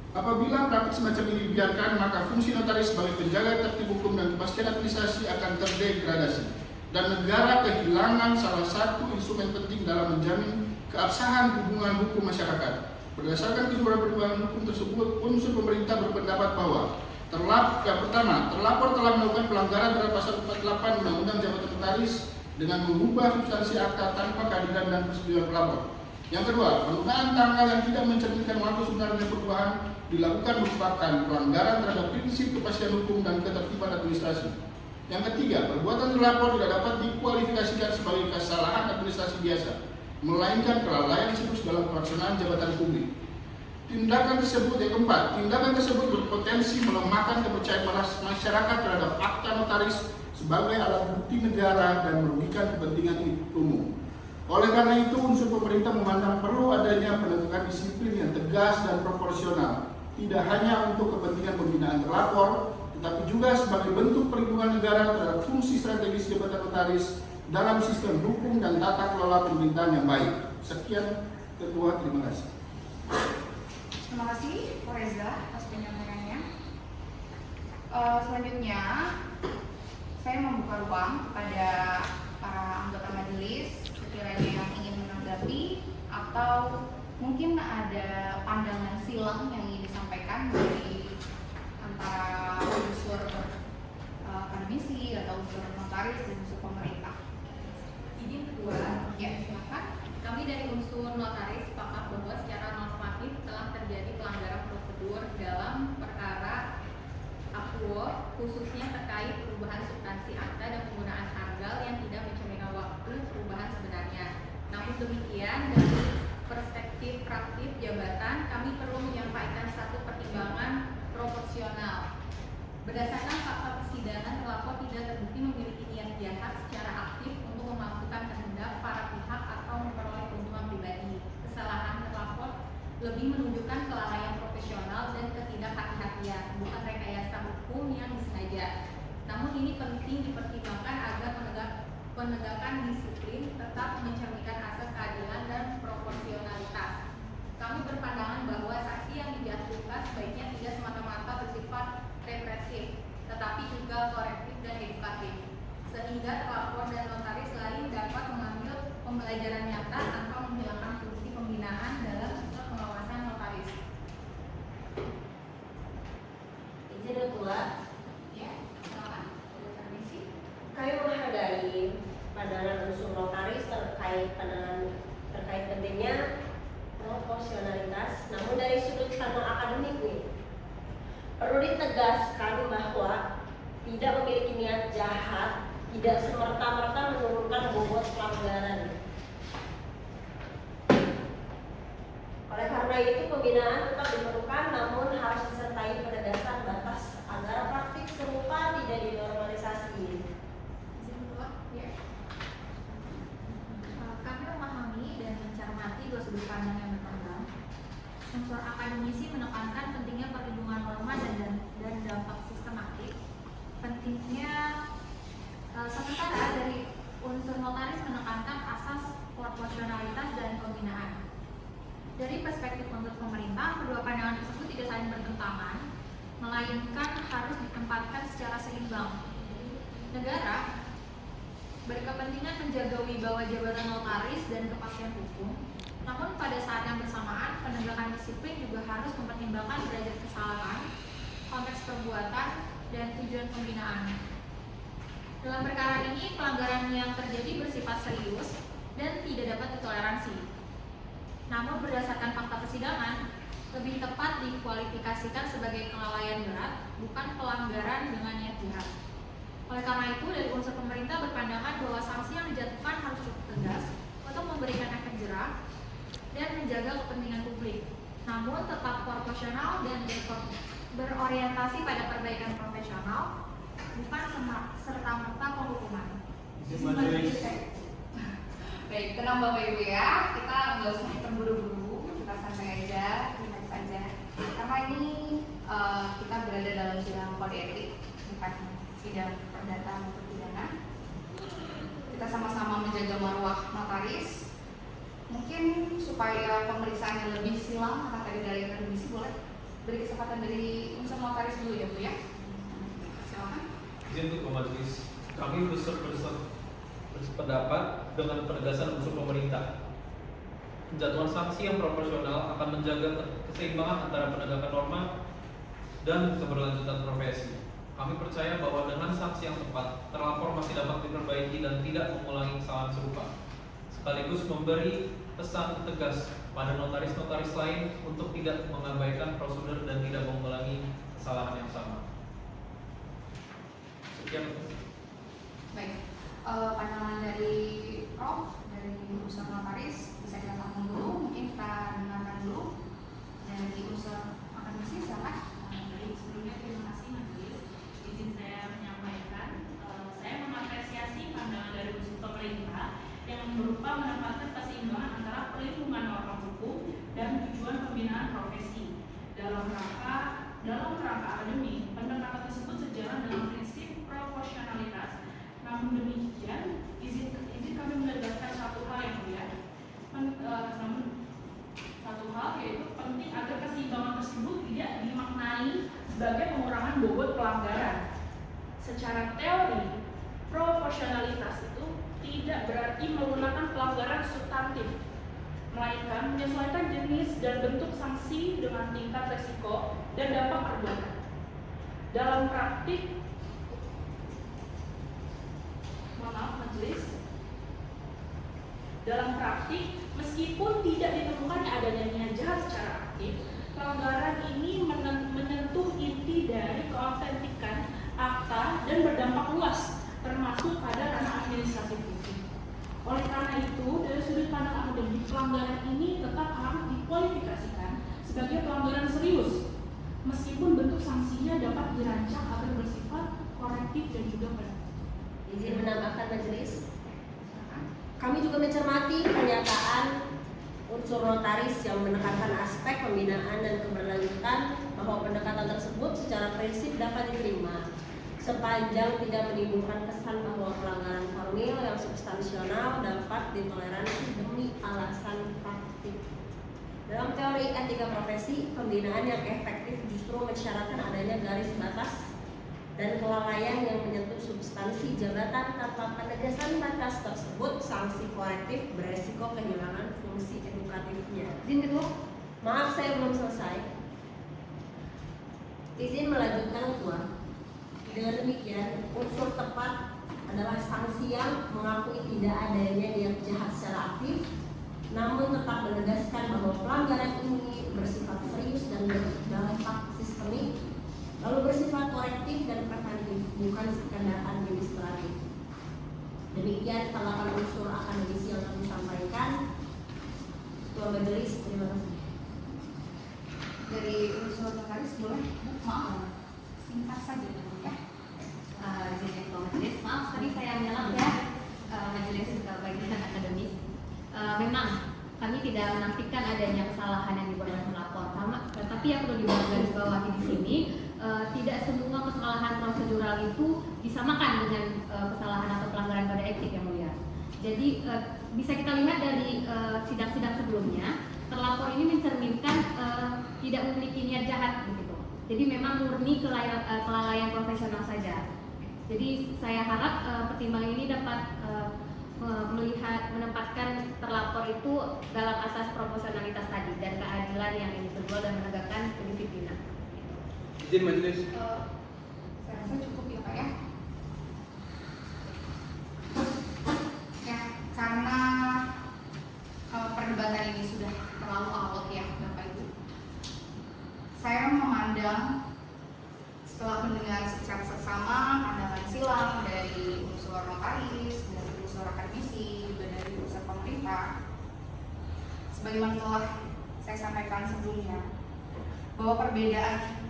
Apabila praktik semacam ini dibiarkan, maka fungsi notaris sebagai penjaga tertib hukum dan kepastian administrasi akan terdegradasi, dan negara kehilangan salah satu instrumen penting dalam menjamin keabsahan hubungan hukum masyarakat. Berdasarkan keseluruhan pertimbangan hukum tersebut, unsur pemerintah berpendapat bahwa terlapor telah melakukan pelanggaran terhadap pasal 48 Undang-Undang Jabatan Notaris dengan mengubah substansi akta tanpa kehadiran dan persetujuan pelapor. Yang kedua, penggunaan tanggal yang tidak mencerminkan waktu sebenarnya perubahan dilakukan merupakan pelanggaran terhadap prinsip kepastian hukum dan ketertiban administrasi. Yang ketiga, perbuatan terlapor tidak dapat dikualifikasikan sebagai kesalahan administrasi biasa, melainkan kelalaian serius dalam pelaksanaan jabatan publik. Tindakan tersebut berpotensi melemahkan kepercayaan masyarakat terhadap akta notaris sebagai alat bukti negara dan merugikan kepentingan umum. Oleh karena itu, unsur pemerintah memandang perlu adanya penegakan disiplin yang tegas dan proporsional, tidak hanya untuk kepentingan pembinaan terlapor, tetapi juga sebagai bentuk perlindungan negara terhadap fungsi strategis jabatan notaris dalam sistem hukum dan tata kelola pemerintahan yang baik. Sekian, Ketua, terima kasih. Terima kasih, Pak Reza, atas penyampaiannya. Selanjutnya, saya membuka ruang kepada para anggota majelis sekiranya yang ingin menanggapi atau mungkin ada pandangan silang yang ingin disampaikan dari antara unsur akademisi atau unsur notaris dan unsur pemerintah. Izin Ketua, Ya, silakan. kami dari unsur notaris sepakat bahwa secara normatif telah terjadi pelanggaran prosedur dalam perkara aktuo, khususnya terkait perubahan substansi akta dan penggunaan tanggal yang tidak mencerminkan waktu perubahan sebenarnya. Namun demikian, dari perspektif praktik jabatan, kami perlu menyampaikan satu pertimbangan proporsional. Berdasarkan fakta persidangan, terlapor tidak terbukti memiliki niat jahat secara aktif untuk memalsukan kehendak para pihak atau memperoleh keuntungan pribadi. Kesalahan terlapor lebih menunjukkan kelalaian profesional dan ketidakhati-hatian, bukan rekayasa hukum yang disengaja. Namun ini penting dipertimbangkan agar penegakan disiplin tetap mencerminkan asas keadilan dan proporsionalitas. Kami berpandangan bahwa saksi yang dijatuhkan sebaiknya tidak semata-mata bersifat represif, tetapi juga korektif dan edukatif, sehingga terlapor dan notaris lain dapat mengambil pembelajaran nyata tanpa menghilangkan fungsi pembinaan dalam sistem pengawasan notaris. Izin Ketua. Ya, silakan. Permisi. Kami menghargai pandangan unsur notaris terkait pentingnya proporsionalitas, namun dari sudut pandang akademik nih, perlu ditegaskan bahwa tidak memiliki niat jahat tidak semerta-merta menurunkan bobot pelanggaran. Oleh karena itu, pembinaan tetap diperlukan, namun harus disertai penegasan batas agar praktik serupa tidak dinormalisasi. Kami memahami dan mencermati dua sudut pandang yang berkembang. Unsur akademisi menekankan pentingnya perlindungan norma dan dampak sistematik. Pentingnya sementara dari unsur notaris menekankan asas proporsionalitas dan pembinaan. Dari perspektif unsur pemerintah, kedua pandangan tersebut tidak saling bertentangan, melainkan harus ditempatkan secara seimbang. Negara berkepentingan menjaga wibawa jabatan notaris dan kepastian hukum, namun pada saat yang bersamaan, penegakan disiplin juga harus mempertimbangkan derajat kesalahan, konteks perbuatan, dan tujuan pembinaan. Dalam perkara ini, pelanggaran yang terjadi bersifat serius dan tidak dapat ditoleransi. Namun berdasarkan fakta persidangan, lebih tepat dikualifikasikan sebagai kelalaian berat, bukan pelanggaran dengan niat jahat. Oleh karena itu, dari unsur pemerintah berpandangan bahwa sanksi yang dijatuhkan harus cukup tegas untuk memberikan efek jerah dan menjaga kepentingan publik, namun tetap proporsional dan berorientasi pada perbaikan profesional, bukan serta-merta penghukuman. Baik, tenang Bapak Ibu ya, kita nggak usah terburu-buru, kita santai aja, relax aja. Karena ini kita berada dalam sidang kode etik, bukan sidang perdata maupun pidana. Kita sama-sama menjaga marwah notaris. Mungkin supaya pemeriksaannya lebih silang, karena tadi dari akademisi, boleh beri kesempatan dari unsur notaris dulu ya Bu ya. Silakan. Izin untuk majelis, kami bersependapat dengan penegasan unsur pemerintah. Penjatuhan sanksi yang proporsional akan menjaga keseimbangan antara penegakan norma dan keberlanjutan profesi. Kami percaya bahwa dengan sanksi yang tepat, terlapor masih dapat diperbaiki dan tidak mengulangi kesalahan serupa, sekaligus memberi pesan tegas pada notaris-notaris lain untuk tidak mengabaikan prosedur dan tidak mengulangi kesalahan yang sama. Sekian. Baik, pandangan dari Prof, dari unsur notaris bisa kita tampung dulu, mungkin kita dengarkan dulu dari unsur akademisi, silakan. Sebelumnya terima kasih majelis, izin saya menyampaikan, saya mengapresiasi pandangan dari unsur pemerintah yang berupa menempatkan keseimbangan antara perlindungan norma hukum dan tujuan pembinaan profesi. Dalam rangka akademik, pendekatan tersebut sejalan dengan prinsip proporsionalitas. Namun demikian, izin kami menegaskan satu hal yang mulia. Namun satu hal yaitu penting agar keseimbangan tersebut tidak dimaknai sebagai pengurangan bobot pelanggaran. Secara teori, proporsionalitas itu tidak berarti menggunakan pelanggaran substantif, melainkan menyesuaikan jenis dan bentuk sanksi dengan tingkat resiko dan dampak perbuatan. Dalam praktik, dalam praktik, meskipun tidak ditemukannya adanya niat jahat secara aktif, pelanggaran ini menyentuh inti dari keautentikan akta dan berdampak luas, termasuk pada ranah administrasi hukum. Oleh karena itu, dari sudut pandang akademik, pelanggaran ini tetap harus dikualifikasikan sebagai pelanggaran serius, meskipun bentuk sanksinya dapat dirancang agar Kami juga mencermati pernyataan unsur notaris yang menekankan aspek pembinaan dan keberlanjutan bahwa pendekatan tersebut secara prinsip dapat diterima sepanjang tidak menimbulkan kesan bahwa pelanggaran formil yang substansional dapat ditoleransi demi alasan praktik. Dalam teori etika profesi, pembinaan yang efektif justru mensyaratkan adanya garis batas dan kelalaian yang menyentuh substansi jabatan tanpa penegasan batas tersebut, sanksi korektif beresiko kehilangan fungsi edukatifnya. Izin kedua, maaf saya belum selesai. Izin melanjutkan kedua. Dengan demikian, unsur tepat adalah sanksi yang mengakui tidak adanya niat jahat secara aktif, namun tetap menegaskan bahwa pelanggaran ini bersifat serius dan berdampak sistemik, lalu bersifat korektif dan preventif, bukan sekadar administratif. Demikian tanggapan unsur akademisi yang kami sampaikan. Ketua Majelis, terima kasih. Dari unsur notaris boleh, maaf, singkat saja ya. Izin Ketua Majelis, maaf tadi saya menyalah ya Majelis bagian akademis. Memang kami tidak menafikan adanya kesalahan yang dibuat oleh pelapor, tetapi yang perlu digarisbawahi di sini, tidak semua kesalahan prosedural itu disamakan dengan kesalahan atau pelanggaran pada etik yang mulia. Jadi bisa kita lihat dari sidang-sidang sebelumnya, terlapor ini mencerminkan tidak memiliki niat jahat begitu. Jadi memang murni kelalaian profesional saja. Jadi saya harap pertimbangan ini dapat menempatkan terlapor itu dalam asas proporsionalitas tadi dan keadilan yang individual dan menegakkan kedisiplinan. Izin Majelis. Saya rasa cukup ya Pak ya. Ya, karena perdebatan ini sudah terlalu alot ya Bapak Ibu. Saya memandang setelah mendengar secara seksama pandangan silang dari unsur notaris, dari unsur akademisi, juga dari unsur pemerintah, sebagaimana telah saya sampaikan sebelumnya, bahwa perbedaan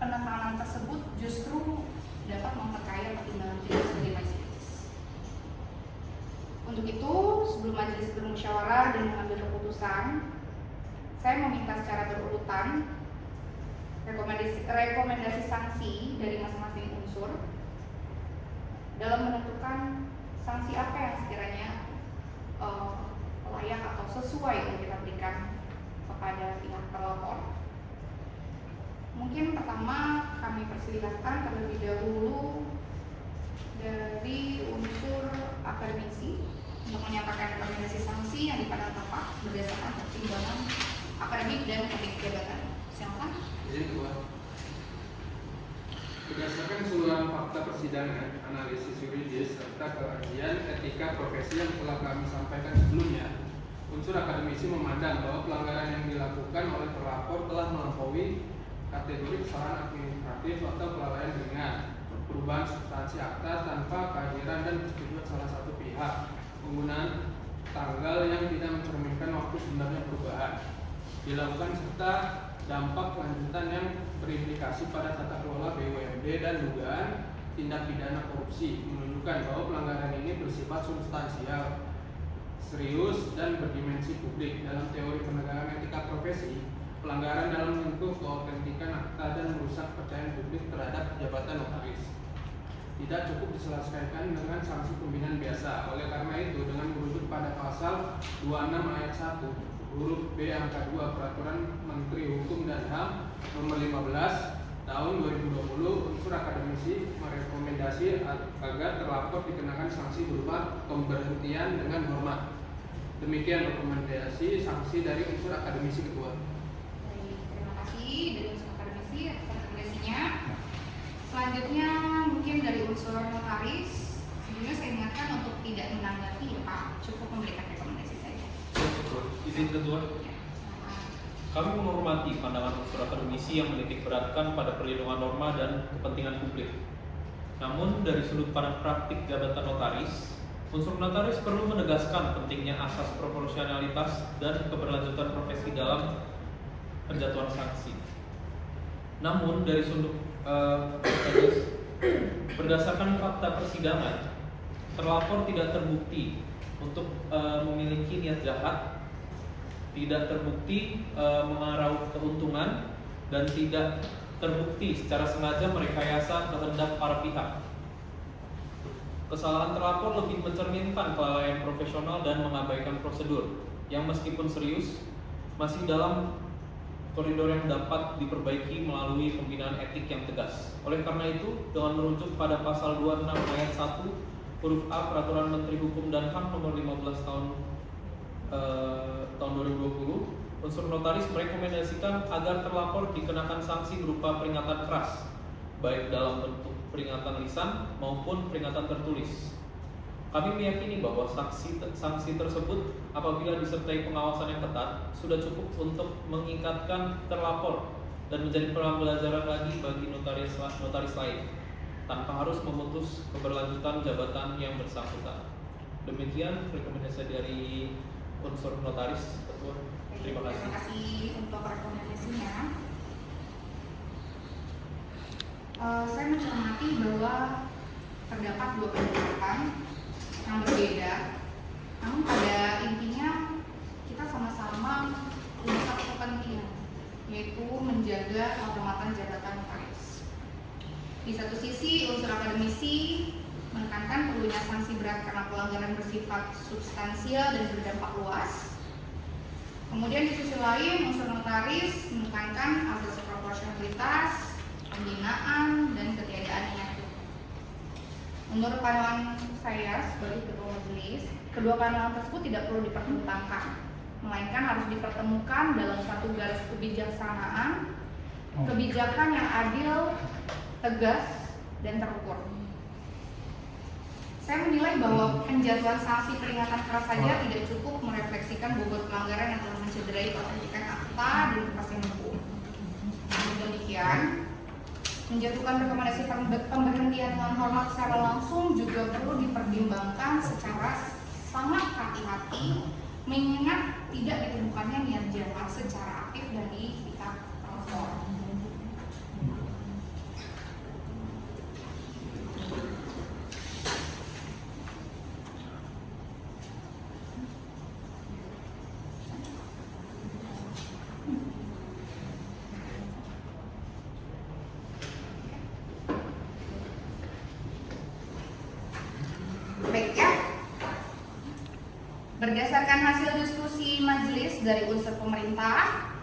penekanan tersebut justru dapat memperkaya pertimbangan majelis sebagai majelis. Untuk itu, sebelum majelis bermusyawarah dan mengambil keputusan, saya meminta secara berurutan rekomendasi sanksi dari masing-masing unsur dalam menentukan sanksi apa yang sekiranya layak atau sesuai untuk kita berikan kepada pihak terlapor. Mungkin pertama kami persilahkan terlebih dahulu dari unsur akademisi untuk menyampaikan rekomendasi sanksi yang dipandang tepat berdasarkan pertimbangan akademik dan etik jabatan. Silakan. Izin Ketua. Berdasarkan keseluruhan fakta persidangan, analisis yuridis, serta kajian etika profesi yang telah kami sampaikan sebelumnya, unsur akademisi memandang bahwa pelanggaran yang dilakukan oleh terlapor telah melampaui kategori kesalahan administratif atau kelalaian ringan, perubahan substansi akta tanpa kehadiran dan persetujuan salah satu pihak, penggunaan tanggal yang tidak mencerminkan waktu sebenarnya perubahan dilakukan, serta dampak lanjutan yang berimplikasi pada tata kelola BUMD dan dugaan tindak pidana korupsi, menunjukkan bahwa pelanggaran ini bersifat substansial, serius, dan berdimensi publik. Dalam teori penegakan etika profesi, pelanggaran dalam bentuk keautentikan akta dan merusak kepercayaan publik terhadap jabatan notaris tidak cukup diselesaikan dengan sanksi pembinaan biasa. Oleh karena itu, dengan merujuk pada pasal 26 ayat 1 huruf B angka 2 Peraturan Menteri Hukum dan HAM nomor 15 tahun 2020, unsur akademisi merekomendasi agar terlapor dikenakan sanksi berupa pemberhentian dengan hormat. Demikian rekomendasi sanksi dari unsur akademisi Ketua. Terima kasih dari unsur akademisi atas rekomendasinya. Selanjutnya mungkin dari unsur notaris. Sebelumnya saya ingatkan untuk tidak menanggapi ya Pak, cukup memberikan rekomendasi saja. Izin Ketua. Kami menghormati pandangan unsur akademisi yang menitik beratkan pada perlindungan norma dan kepentingan publik. Namun dari sudut pandang praktik jabatan notaris, unsur notaris perlu menegaskan pentingnya asas proporsionalitas dan keberlanjutan profesi dalam penjatuhan sanksi. Namun dari sudut berdasarkan fakta persidangan, terlapor tidak terbukti untuk memiliki niat jahat, tidak terbukti mengaraup keuntungan, dan tidak terbukti secara sengaja merekayasa kehendak para pihak. Kesalahan terlapor lebih mencerminkan kelalaian profesional dan mengabaikan prosedur yang meskipun serius masih dalam koridor yang dapat diperbaiki melalui pembinaan etik yang tegas. Oleh karena itu, dengan merujuk pada pasal 26 ayat 1 huruf A Peraturan Menteri Hukum dan HAM nomor 15 tahun 2020, unsur notaris merekomendasikan agar terlapor dikenakan sanksi berupa peringatan keras, baik dalam bentuk peringatan lisan maupun peringatan tertulis. Kami meyakini bahwa sanksi tersebut apabila disertai pengawasan yang ketat sudah cukup untuk mengikatkan terlapor dan menjadi pembelajaran lagi bagi notaris lain, tanpa harus memutus keberlanjutan jabatan yang bersangkutan. Demikian rekomendasi dari unsur notaris. Ketua, terima kasih. Terima kasih untuk rekomendasinya. Saya mencermati bahwa terdapat dua kebijakan yang berbeda, namun pada intinya kita sama-sama punya satu kepentingan, yaitu menjaga kehormatan jabatan notaris. Di satu sisi, unsur akademisi menekankan perlunya sanksi berat karena pelanggaran bersifat substansial dan berdampak luas. Kemudian di sisi lain, unsur notaris menekankan asas proporsionalitas, pembinaan, dan ketiadaannya. Menurut pandangan saya sebagai ketua majelis, kedua pandangan tersebut tidak perlu dipertentangkan, melainkan harus dipertemukan dalam satu garis kebijaksanaan, kebijakan yang adil, tegas, dan terukur. Saya menilai bahwa penjatuhan sanksi peringatan keras saja tidak cukup merefleksikan bobot pelanggaran yang telah mencederai keautentikan akta dan kepastian hukum. Namun demikian, menjatuhkan rekomendasi pemberhentian dengan hormat secara langsung juga perlu dipertimbangkan secara sangat hati-hati, mengingat tidak ditemukannya niat jahat secara aktif dari pihak terlapor. Berdasarkan hasil diskusi majelis dari unsur pemerintah,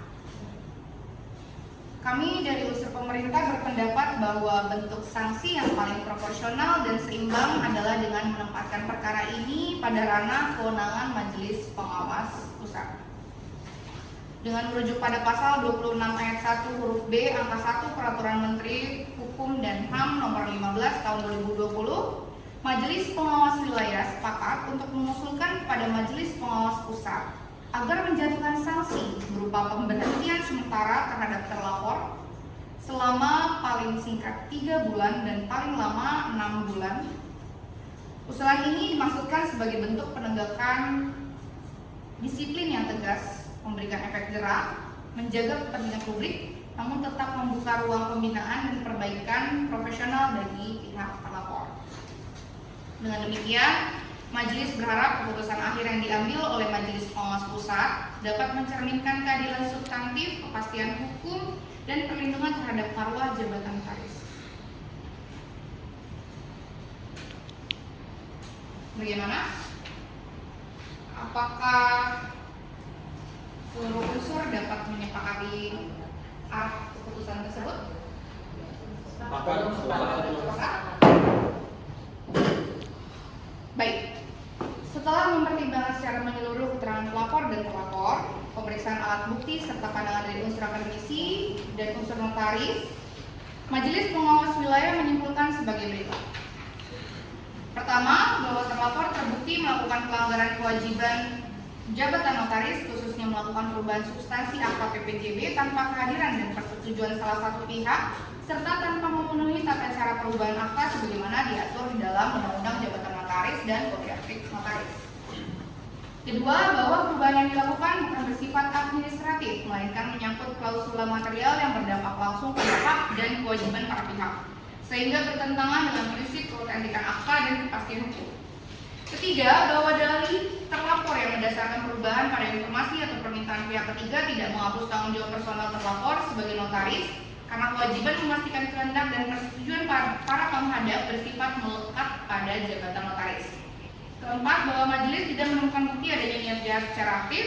kami dari unsur pemerintah berpendapat bahwa bentuk sanksi yang paling proporsional dan seimbang adalah dengan menempatkan perkara ini pada ranah kewenangan Majelis Pengawas Pusat. Dengan merujuk pada pasal 26 ayat 1 huruf B angka 1 Peraturan Menteri Hukum dan HAM nomor 15 tahun 2020, Majelis Pengawas Wilayah sepakat untuk mengusulkan kepada Majelis Pengawas Pusat agar menjatuhkan sanksi berupa pemberhentian sementara terhadap terlapor selama paling singkat 3 bulan dan paling lama 6 bulan. Usulan ini dimaksudkan sebagai bentuk penegakan disiplin yang tegas, memberikan efek jerak, menjaga kepentingan publik, namun tetap membuka ruang pembinaan dan perbaikan profesional bagi pihak terlapor. Dengan demikian, Majelis berharap keputusan akhir yang diambil oleh Majelis Pengawas Pusat dapat mencerminkan keadilan substantif, kepastian hukum, dan perlindungan terhadap marwah jabatan notaris. Bagaimana? Apakah seluruh unsur dapat menyepakati keputusan tersebut? Baik, setelah mempertimbangkan secara menyeluruh keterangan pelapor dan terlapor, pemeriksaan alat bukti serta pandangan dari unsur akademisi dan unsur notaris, Majelis Pengawas Wilayah menyimpulkan sebagai berikut. Pertama, bahwa terlapor terbukti melakukan pelanggaran kewajiban jabatan notaris, khususnya melakukan perubahan substansi akta PPJB tanpa kehadiran dan persetujuan salah satu pihak, serta tanpa memenuhi tata cara perubahan akta sebagaimana diatur di dalam Undang-Undang Jabatan Notaris dan Kode Etik Notaris. Kedua, bahwa perubahan yang dilakukan bukan bersifat administratif, melainkan menyangkut klausula material yang berdampak langsung pada hak dan kewajiban para pihak, sehingga bertentangan dengan prinsip keautentikan akta dan kepastian hukum. Ketiga, bahwa dalih terlapor yang berdasarkan perubahan pada informasi atau permintaan pihak ketiga tidak menghapus tanggung jawab personal terlapor sebagai notaris karena kewajiban memastikan kehendak dan persetujuan para penghadap bersifat melekat pada jabatan notaris. Keempat, bahwa majelis tidak menemukan bukti adanya niat jahat secara aktif.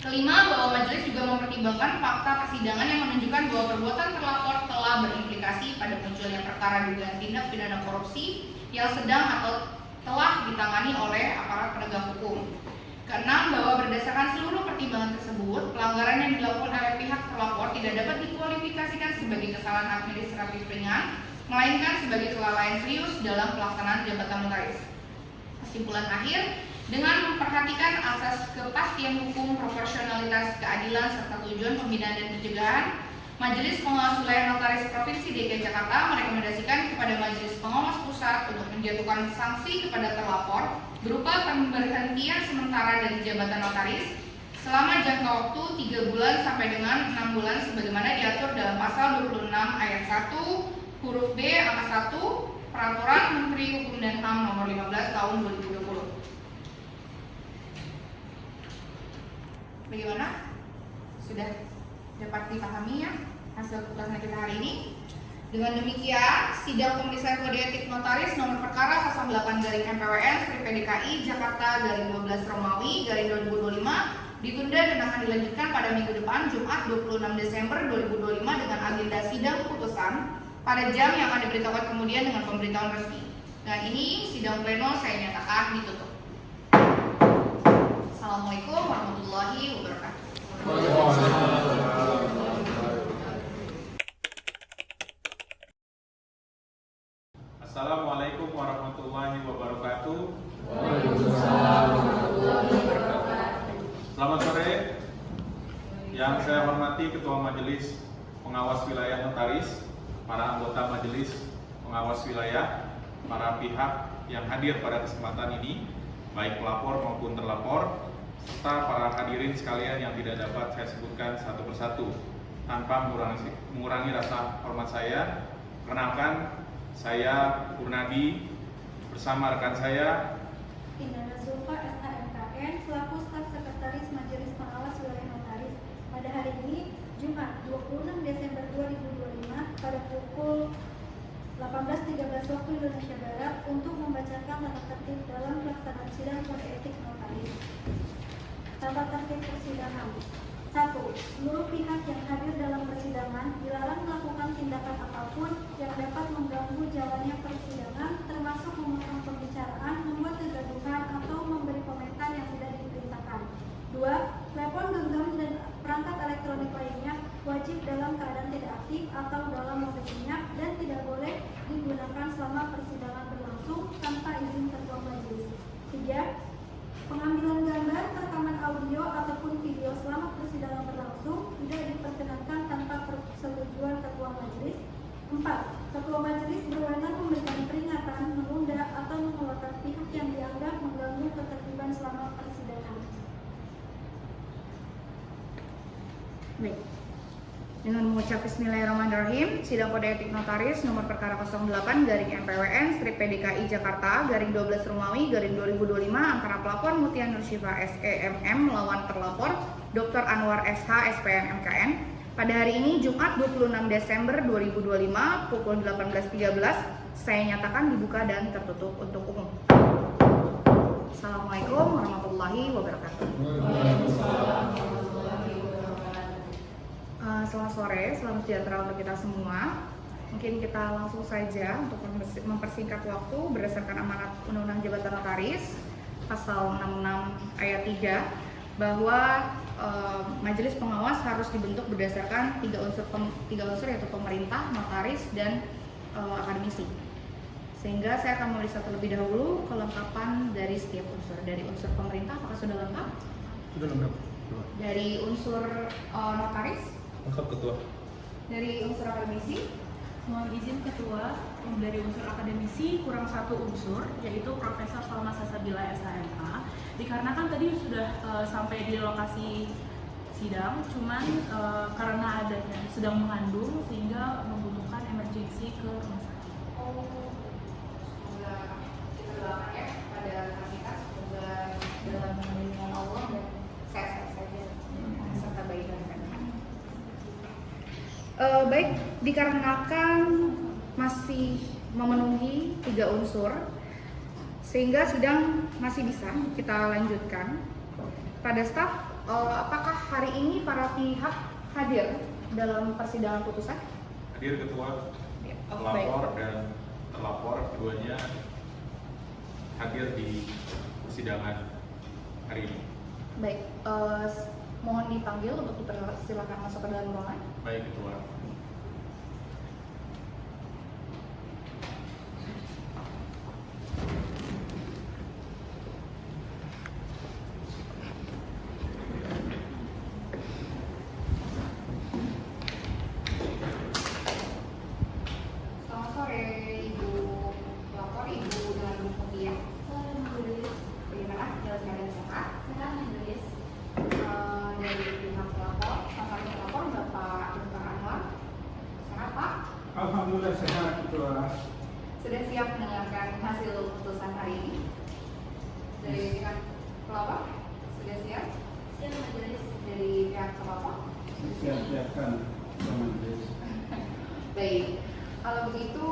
Kelima, bahwa majelis juga mempertimbangkan fakta persidangan yang menunjukkan bahwa perbuatan terlapor telah berimplikasi pada munculnya perkara dugaan tindak pidana korupsi yang sedang atau telah ditangani oleh aparat penegak hukum. Keenam, bahwa berdasarkan seluruh pertimbangan tersebut, pelanggaran yang dilakukan oleh pihak terlapor tidak dapat dikualifikasikan sebagai kesalahan administratif ringan, melainkan sebagai kelalaian serius dalam pelaksanaan jabatan notaris. Kesimpulan akhir, dengan memperhatikan asas kepastian hukum, proporsionalitas, keadilan, serta tujuan pembinaan dan pencegahan, Majelis Pengawas Wilayah Notaris Provinsi DKI Jakarta merekomendasikan kepada Majelis Pengawas Pusat untuk menjatuhkan sanksi kepada terlapor berupa pemberhentian sementara dari jabatan notaris selama jangka waktu 3 bulan sampai dengan 6 bulan sebagaimana diatur dalam pasal 26 ayat 1 huruf B angka 1 Peraturan Menteri Hukum dan HAM nomor 15 tahun 2020. Bagaimana? Sudah dapat dipahami ya hasil putusan kita hari ini? Dengan demikian, sidang pemeriksaan kode etik notaris nomor perkara 08/MPWN/PDKI Jakarta /12 Romawi /2025 ditunda dan akan dilanjutkan pada minggu depan Jumat 26 Desember 2025 dengan agenda sidang putusan pada jam yang akan diberitahukan kemudian dengan pemberitahuan resmi. Dan ini sidang pleno saya nyatakan ditutup. Assalamualaikum warahmatullahi wabarakatuh. Assalamualaikum warahmatullahi wabarakatuh. Selamat sore. Yang saya hormati Ketua Majelis Pengawas Wilayah Notaris, para anggota Majelis Pengawas Wilayah, para pihak yang hadir pada kesempatan ini, baik pelapor maupun terlapor, serta para hadirin sekalian yang tidak dapat saya sebutkan satu persatu tanpa mengurangi rasa hormat saya. Perkenalkan, saya Purnadi bersama rekan saya Indana Zulfa SHMKN selaku staf sekretaris Majelis Pengawas Wilayah Notaris pada hari ini Jumat 26 Desember 2025 pada pukul 18.13 waktu Indonesia Barat untuk membacakan tata tertib dalam pelaksanaan sidang kode etik notaris. Tata tertib persidangan. 1. Seluruh pihak yang hadir dalam persidangan dilarang melakukan tindakan apapun yang dapat mengganggu jalannya persidangan, termasuk memotong pembicaraan, membuat kegaduhan, atau memberi komentar yang tidak diperintahkan. 2. Telepon genggam dan perangkat elektronik lainnya wajib dalam keadaan tidak aktif atau dalam mode senyap dan tidak boleh digunakan selama persidangan berlangsung tanpa izin ketua majelis. 3. Pengambilan gambar, rekaman audio ataupun video selama persidangan berlangsung tidak diperkenankan tanpa persetujuan ketua majelis. 4. Ketua majelis berwenang memberikan peringatan, menunda atau mengeluarkan pihak yang dianggap mengganggu ketertiban selama persidangan. Baik. Dengan mengucap Bismillahirrahmanirrahim, sidang kode etik notaris nomor perkara 08/MPWN/PDKI Jakarta /12 Romawi /2025 antara pelapor Mutia Nur Syifa SEMM melawan terlapor Dr. Anwar SH SPM MKN pada hari ini Jumat 26 Desember 2025 pukul 18.13 saya nyatakan dibuka dan tertutup untuk umum. Assalamualaikum warahmatullahi wabarakatuh. Selamat sore, selamat sejahtera untuk kita semua. Mungkin kita langsung saja untuk mempersingkat waktu berdasarkan amanat Undang-Undang Jabatan Notaris pasal 66 ayat 3 bahwa majelis pengawas harus dibentuk berdasarkan tiga unsur yaitu pemerintah, notaris, dan akademisi. Sehingga saya akan menulis terlebih dahulu kelengkapan dari setiap unsur. Dari unsur pemerintah apakah sudah lengkap? Sudah lengkap. Dari unsur notaris? Lengkap Ketua. Dari unsur akademisi? Mohon izin Ketua, dari unsur akademisi kurang satu unsur, yaitu Profesor Salma Salsabila SHMK. Dikarenakan tadi sudah sampai di lokasi sidang, cuman karena adanya sedang mengandung sehingga membutuhkan emergensi ke rumah sakit. Sudah kita doakan ya pada kita. Baik, dikarenakan masih memenuhi 3 unsur, sehingga sidang masih bisa kita lanjutkan. Pada staf, apakah hari ini para pihak hadir dalam persidangan putusan? Hadir Ketua, pelapor dan terlapor keduanya hadir di persidangan hari ini. Baik, mohon dipanggil untuk dipersilakan masuk ke dalam ruangan. Baik, Ketua. Selamat sore, Ibu pelapor, Ibu dengan Bu Mutia. Bagaimana? Dalam keadaan sehat? Sehat, Majelis. Dari pihak pelapor, notaris pelapor Bapak Dr. Anwar. Sehat, Pak? Alhamdulillah sehat, Ketua. Sudah siap mendengarkan hasil putusan hari ini? Dari pihak pelapor? Sudah siap? Siap, Majelis. Dari pihak pelapor? Siap-siapkan, Majelis. Baik, kalau begitu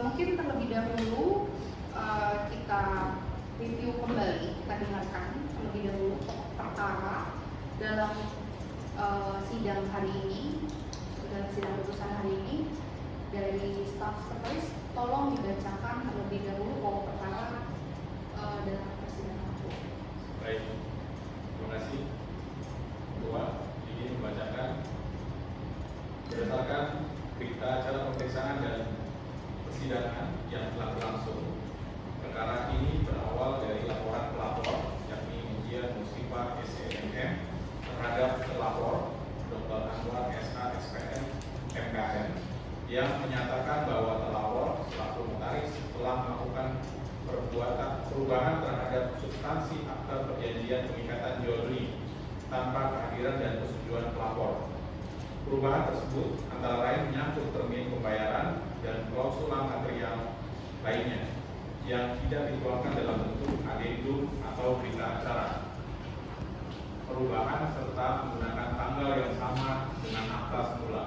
mungkin terlebih dahulu kita review kembali, kita dengarkan terlebih dahulu perkara dalam sidang hari ini, dalam sidang putusan hari ini. Dari staf sekretaris, tolong dibacakan terlebih dahulu pokok perkara dalam persidangan. Baik, terima kasih. Ketua, ingin membacakan berdasarkan berita acara pemeriksaan dan persidangan yang telah berlangsung. Perkara ini berawal dari laporan pelapor, yakni Mutia Muslifa SEMM terhadap terlapor Dr. Anwar SH SPN MKM yang menyatakan bahwa terlapor selaku notaris telah melakukan perubahan terhadap substansi akta perjanjian pengikatan jual beli tanpa kehadiran dan persetujuan pelapor. Perubahan tersebut antara lain menyangkut termin pembayaran dan klausul material lainnya yang tidak dituangkan dalam bentuk adendum atau berita acara. Perubahan serta menggunakan tanggal yang sama dengan akta semula.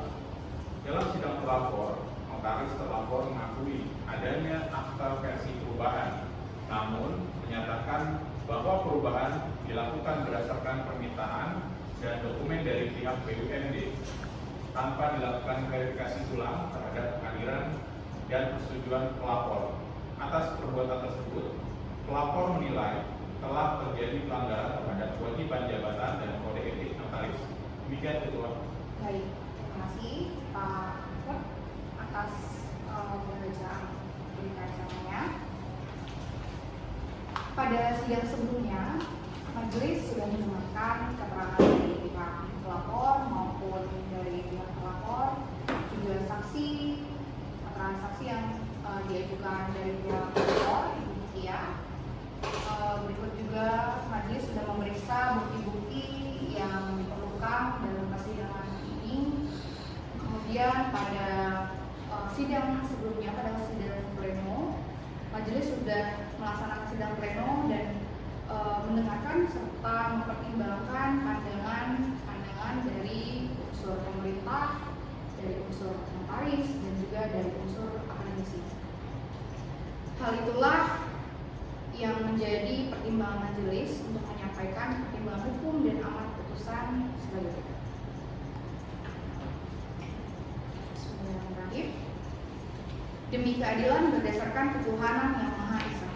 Dalam sidang pelapor, notaris terlapor mengakui adanya akta versi perubahan, namun menyatakan bahwa perubahan dilakukan berdasarkan permintaan dan dokumen dari pihak BUMD tanpa dilakukan verifikasi ulang terhadap kehadiran dan persetujuan pelapor. Atas perbuatan tersebut, pelapor menilai telah terjadi pelanggaran terhadap kewajiban jabatan dan kode etik notaris. Demikian, Ketua. Baik, terima kasih Pak Dr. atas pembacaan berita acaranya. Pada sidang sebelumnya, majelis sudah mendengarkan keterangan dari pihak pelapor maupun dari pihak pelapor, juga saksi, keterangan saksi yang diajukan dari pihak pelapor, Ibu Mutia. Berikut juga majelis sudah memeriksa bukti-bukti yang diperlukan dalam persidangan ini. Kemudian pada sidang sebelumnya, pada sidang pleno, majelis sudah melaksanakan sidang pleno dan mendengarkan serta mempertimbangkan pandangan dari unsur pemerintah, dari unsur notaris dan juga dari unsur akademisi. Hal itulah yang menjadi pertimbangan majelis untuk menyampaikan pertimbangan hukum dan amar putusan sebagai berikut. Bismillahirrahmanirrahim. Demi keadilan berdasarkan ketuhanan yang Maha Esa,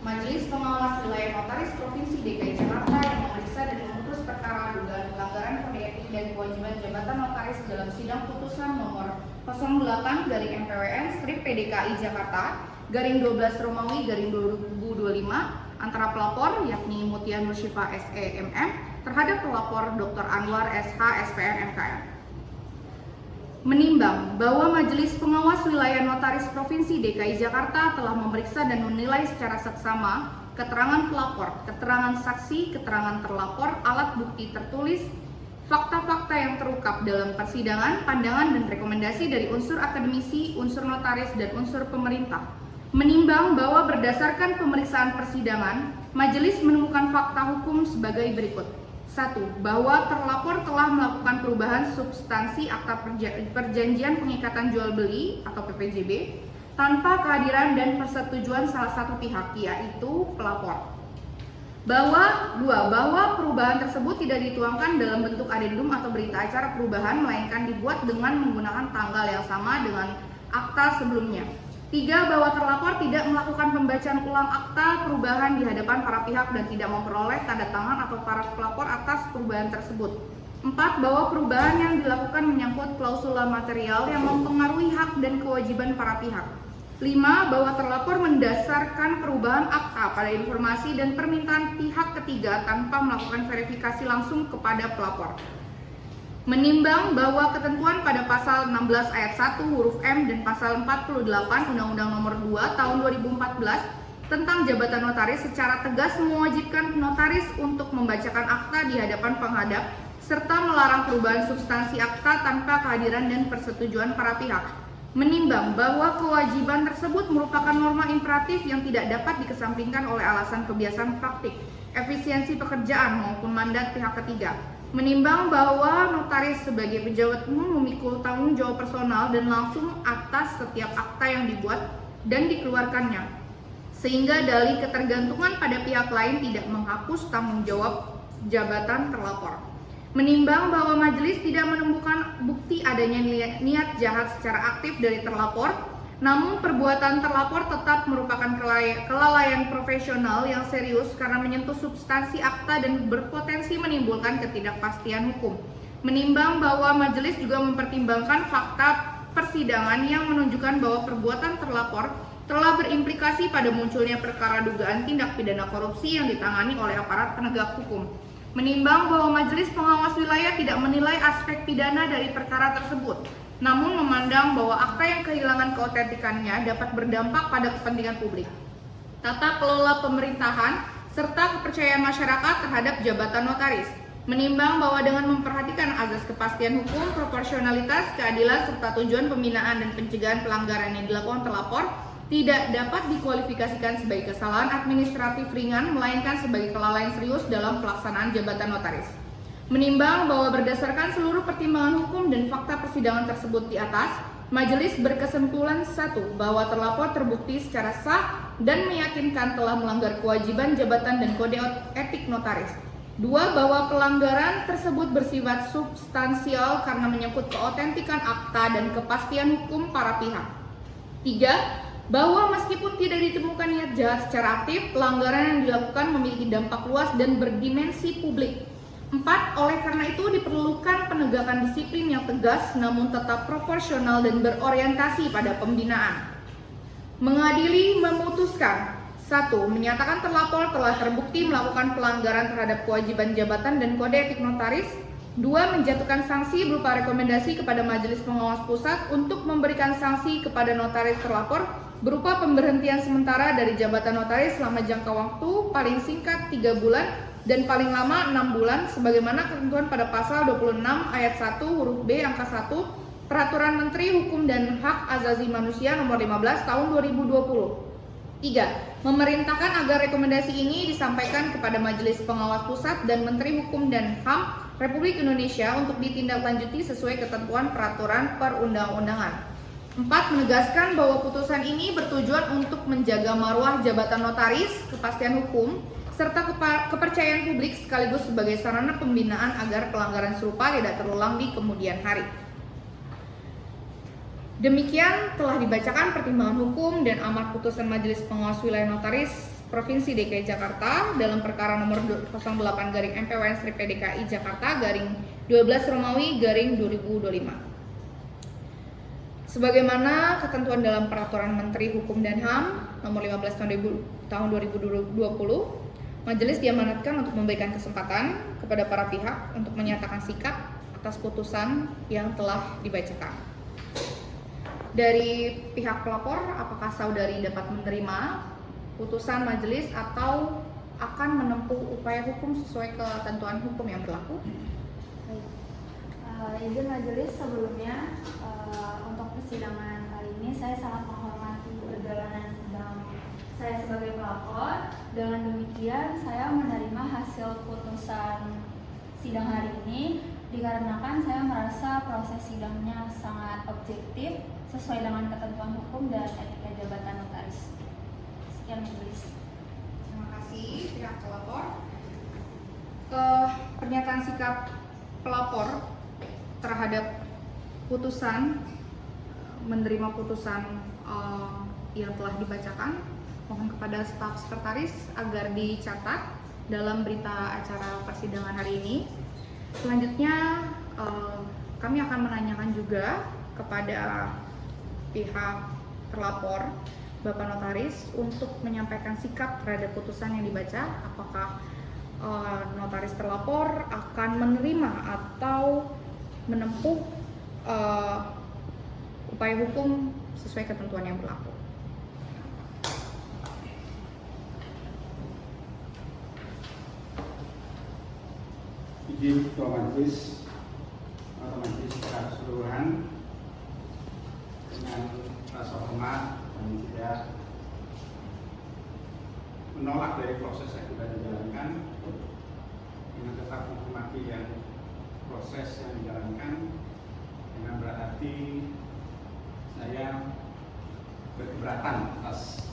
Majelis Pengawas Wilayah Notaris Provinsi DKI Jakarta yang memeriksa dan memutus perkara dugaan pelanggaran kode etik dan kewajiban jabatan notaris dalam sidang putusan nomor 08/MPWN/PDKI Jakarta /12 Romawi /2025 antara pelapor yakni Mutia Nursifa SEMM terhadap pelapor Dr. Anwar SH SPN MKM. Menimbang bahwa Majelis Pengawas Wilayah Notaris Provinsi DKI Jakarta telah memeriksa dan menilai secara seksama keterangan pelapor, keterangan saksi, keterangan terlapor, alat bukti tertulis, fakta-fakta yang terungkap dalam persidangan, pandangan dan rekomendasi dari unsur akademisi, unsur notaris, dan unsur pemerintah. Menimbang bahwa berdasarkan pemeriksaan persidangan, majelis menemukan fakta hukum sebagai berikut. 1. Bahwa terlapor telah melakukan perubahan substansi akta perjanjian pengikatan jual beli atau PPJB tanpa kehadiran dan persetujuan salah satu pihak, yaitu pelapor. Bahwa perubahan tersebut tidak dituangkan dalam bentuk adendum atau berita acara perubahan, melainkan dibuat dengan menggunakan tanggal yang sama dengan akta sebelumnya. 3. Bahwa terlapor tidak melakukan pembacaan ulang akta perubahan di hadapan para pihak dan tidak memperoleh tanda tangan atau para pelapor atas perubahan tersebut. 4. Bahwa perubahan yang dilakukan menyangkut klausula material yang mempengaruhi hak dan kewajiban para pihak. 5. Bahwa terlapor mendasarkan perubahan akta pada informasi dan permintaan pihak ketiga tanpa melakukan verifikasi langsung kepada pelapor. Menimbang bahwa ketentuan pada pasal 16 ayat 1 huruf M dan pasal 48 Undang-Undang Nomor 2 Tahun 2014 tentang jabatan notaris secara tegas mewajibkan notaris untuk membacakan akta di hadapan penghadap serta melarang perubahan substansi akta tanpa kehadiran dan persetujuan para pihak. Menimbang bahwa kewajiban tersebut merupakan norma imperatif yang tidak dapat dikesampingkan oleh alasan kebiasaan praktik, efisiensi pekerjaan maupun mandat pihak ketiga. Menimbang bahwa notaris sebagai pejabat umum memikul tanggung jawab personal dan langsung atas setiap akta yang dibuat dan dikeluarkannya, sehingga dalih ketergantungan pada pihak lain tidak menghapus tanggung jawab jabatan terlapor. Menimbang bahwa majelis tidak menemukan bukti adanya niat jahat secara aktif dari terlapor, namun perbuatan terlapor tetap merupakan kelalaian profesional yang serius karena menyentuh substansi akta dan berpotensi menimbulkan ketidakpastian hukum. Menimbang bahwa majelis juga mempertimbangkan fakta persidangan yang menunjukkan bahwa perbuatan terlapor telah berimplikasi pada munculnya perkara dugaan tindak pidana korupsi yang ditangani oleh aparat penegak hukum. Menimbang bahwa majelis pengawas wilayah tidak menilai aspek pidana dari perkara tersebut, namun memandang bahwa akta yang kehilangan keotentikannya dapat berdampak pada kepentingan publik, tata kelola pemerintahan, serta kepercayaan masyarakat terhadap jabatan notaris. Menimbang bahwa dengan memperhatikan azas kepastian hukum, proporsionalitas, keadilan, serta tujuan pembinaan dan pencegahan pelanggaran yang dilakukan terlapor tidak dapat dikualifikasikan sebagai kesalahan administratif ringan, melainkan sebagai kelalaian serius dalam pelaksanaan jabatan notaris. Menimbang bahwa berdasarkan seluruh pertimbangan hukum dan fakta persidangan tersebut di atas, majelis berkesimpulan 1. Bahwa terlapor terbukti secara sah dan meyakinkan telah melanggar kewajiban jabatan dan kode etik notaris. 2. Bahwa pelanggaran tersebut bersifat substansial karena menyangkut keotentikan akta dan kepastian hukum para pihak. 3. Bahwa meskipun tidak ditemukan niat jahat secara aktif, pelanggaran yang dilakukan memiliki dampak luas dan berdimensi publik. 4. Oleh karena itu diperlukan penegakan disiplin yang tegas namun tetap proporsional dan berorientasi pada pembinaan. Mengadili memutuskan 1. Menyatakan terlapor telah terbukti melakukan pelanggaran terhadap kewajiban jabatan dan kode etik notaris. 2. Menjatuhkan sanksi berupa rekomendasi kepada Majelis Pengawas Pusat untuk memberikan sanksi kepada notaris terlapor berupa pemberhentian sementara dari jabatan notaris selama jangka waktu paling singkat 3 bulan dan paling lama 6 bulan sebagaimana ketentuan pada pasal 26 ayat 1 huruf B angka 1 Peraturan Menteri Hukum dan Hak Asasi Manusia nomor 15 tahun 2020. 3. Memerintahkan agar rekomendasi ini disampaikan kepada Majelis Pengawas Pusat dan Menteri Hukum dan HAM Republik Indonesia untuk ditindaklanjuti sesuai ketentuan peraturan perundang-undangan. 4. Menegaskan bahwa putusan ini bertujuan untuk menjaga marwah jabatan notaris, kepastian hukum, serta kepercayaan publik sekaligus sebagai sarana pembinaan agar pelanggaran serupa tidak terulang di kemudian hari. Demikian telah dibacakan pertimbangan hukum dan amar putusan Majelis Pengawas Wilayah Notaris Provinsi DKI Jakarta dalam perkara nomor 08-MPWN/PDKI Jakarta _12 Romawi _2025. Sebagaimana ketentuan dalam Peraturan Menteri Hukum dan HAM nomor 15 tahun 2020, majelis diamanatkan untuk memberikan kesempatan kepada para pihak untuk menyatakan sikap atas putusan yang telah dibacakan. Dari pihak pelapor, apakah saudari dapat menerima putusan majelis atau akan menempuh upaya hukum sesuai ketentuan hukum yang berlaku? Izin majelis, sebelumnya untuk persidangan kali ini saya sangat menghormati perjalanan sidang saya sebagai pelapor. Dengan demikian saya menerima hasil putusan sidang hari ini dikarenakan saya merasa proses sidangnya sangat objektif sesuai dengan ketentuan hukum dan etika jabatan notaris. Sekian majelis. Terima kasih pihak pelapor. Pernyataan sikap pelapor terhadap putusan, menerima putusan yang telah dibacakan, mohon kepada staf sekretaris agar dicatat dalam berita acara persidangan hari ini. Selanjutnya kami akan menanyakan juga kepada pihak terlapor, Bapak Notaris, untuk menyampaikan sikap terhadap putusan yang dibaca. Apakah notaris terlapor akan menerima atau menempuh upaya hukum sesuai ketentuan yang berlaku. Izin Ketua Majelis secara keseluruhan dengan rasa hormat dan tidak menolak dari proses yang sudah dijalankan, dengan tetap menghormati yang proses yang dijalankan, dengan berarti saya berkeberatan atas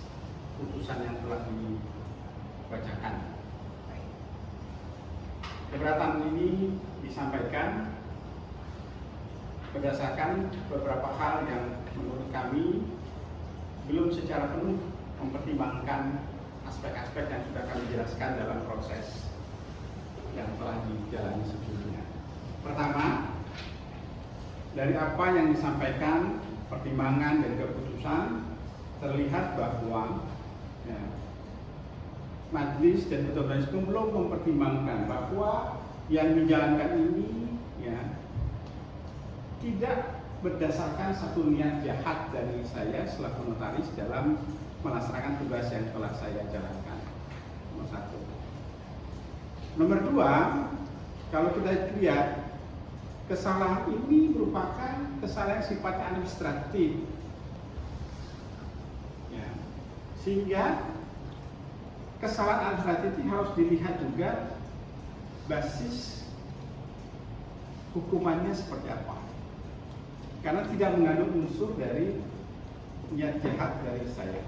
putusan yang telah dibacakan. Keberatan ini disampaikan berdasarkan beberapa hal yang menurut kami belum secara penuh mempertimbangkan aspek-aspek yang sudah kami jelaskan dalam proses yang telah dijalani sebelumnya. Pertama, dari apa yang disampaikan, pertimbangan dan keputusan, terlihat bahwa Majelis dan Ketua Majelis belum mempertimbangkan bahwa yang dijalankan ini tidak berdasarkan satu niat jahat dari saya selaku notaris dalam melaksanakan tugas yang telah saya jalankan. Nomor satu. Nomor dua, kalau kita lihat, kesalahan ini merupakan kesalahan sifatnya administratif, sehingga kesalahan administratif ini harus dilihat juga basis hukumannya seperti apa, karena tidak mengandung unsur dari niat jahat dari saya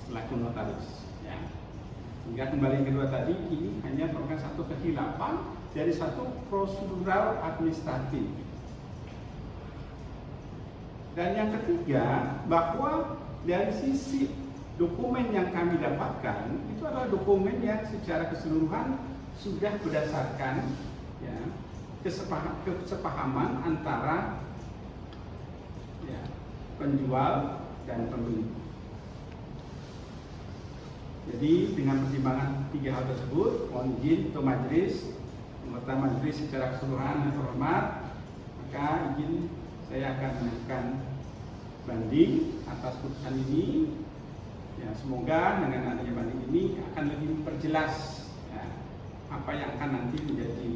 selaku notaris. Hingga kembali yang kedua tadi, ini hanya merupakan satu kekhilafan dari satu prosedural administratif. Dan yang ketiga, bahwa dari sisi dokumen yang kami dapatkan itu adalah dokumen yang secara keseluruhan sudah berdasarkan kesepahaman antara penjual dan pembeli. Jadi dengan pertimbangan tiga hal tersebut, mohon izin untuk majelis, anggota majelis secara keseluruhan yang terhormat, maka izin saya akan mengajukan banding atas putusan ini. Semoga dengan adanya banding ini akan lebih memperjelas apa yang akan nanti menjadi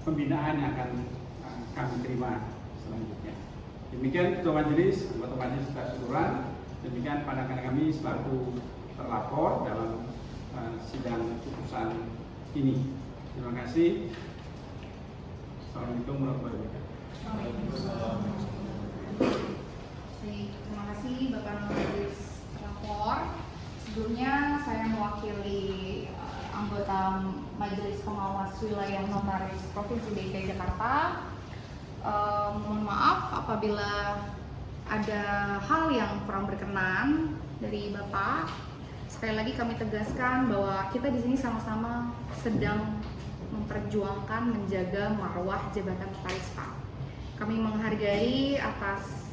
pembinaan yang akan kami terima selanjutnya. Demikian Ketua Majelis, anggota majelis secara keseluruhan. Demikian pandangan kami selaku terlapor dalam sidang putusan ini. Terima kasih. Assalamualaikum warahmatullahi wabarakatuh. Terima kasih Bapak Majelis terlapor. Sebelumnya saya mewakili anggota Majelis Pengawas Wilayah Notaris Provinsi DKI Jakarta. Mohon maaf apabila ada hal yang kurang berkenan dari Bapak. Sekali lagi kami tegaskan bahwa kita di sini sama-sama sedang memperjuangkan menjaga marwah jabatan notaris Pak. Kami menghargai atas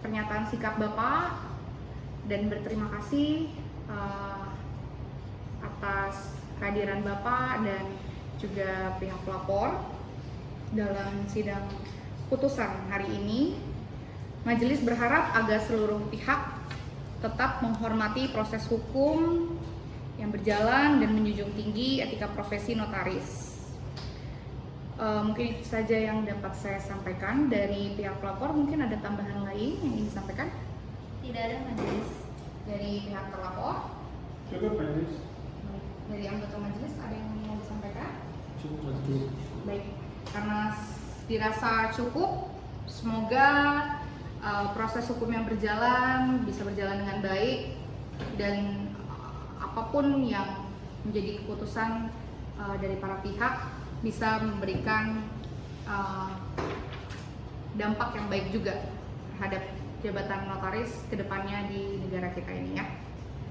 pernyataan sikap Bapak dan berterima kasih atas kehadiran Bapak dan juga pihak pelapor dalam sidang putusan hari ini. Majelis berharap agar seluruh pihak tetap menghormati proses hukum yang berjalan dan menjunjung tinggi etika profesi notaris. Mungkin itu saja yang dapat saya sampaikan dari pihak pelapor. Mungkin ada tambahan lain yang ingin disampaikan? Tidak ada majelis. Dari pihak terlapor? Cukup majelis. Dari anggota majelis ada yang mau sampaikan? Cukup. Baik, karena dirasa cukup, semoga proses hukum yang berjalan bisa berjalan dengan baik dan apapun yang menjadi keputusan dari para pihak bisa memberikan dampak yang baik juga terhadap jabatan notaris ke depannya di negara kita ini ya.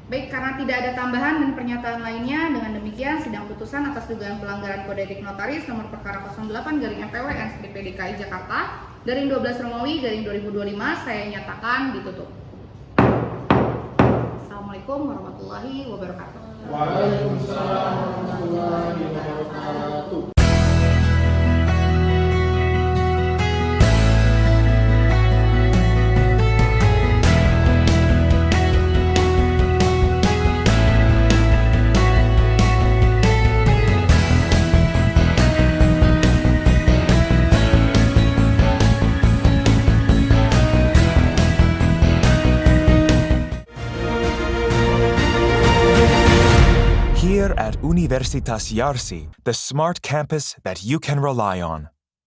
Baik, karena tidak ada tambahan dan pernyataan lainnya, dengan demikian sidang putusan atas dugaan pelanggaran Kode Etik Notaris nomor perkara 08/MPWN SDP DKI Jakarta garing 12 Romawi garing 2025 saya nyatakan ditutup. Assalamualaikum warahmatullahi wabarakatuh. Waalaikumsalam warahmatullahi wabarakatuh. Here at Universitas Yarsi, the smart campus that you can rely on.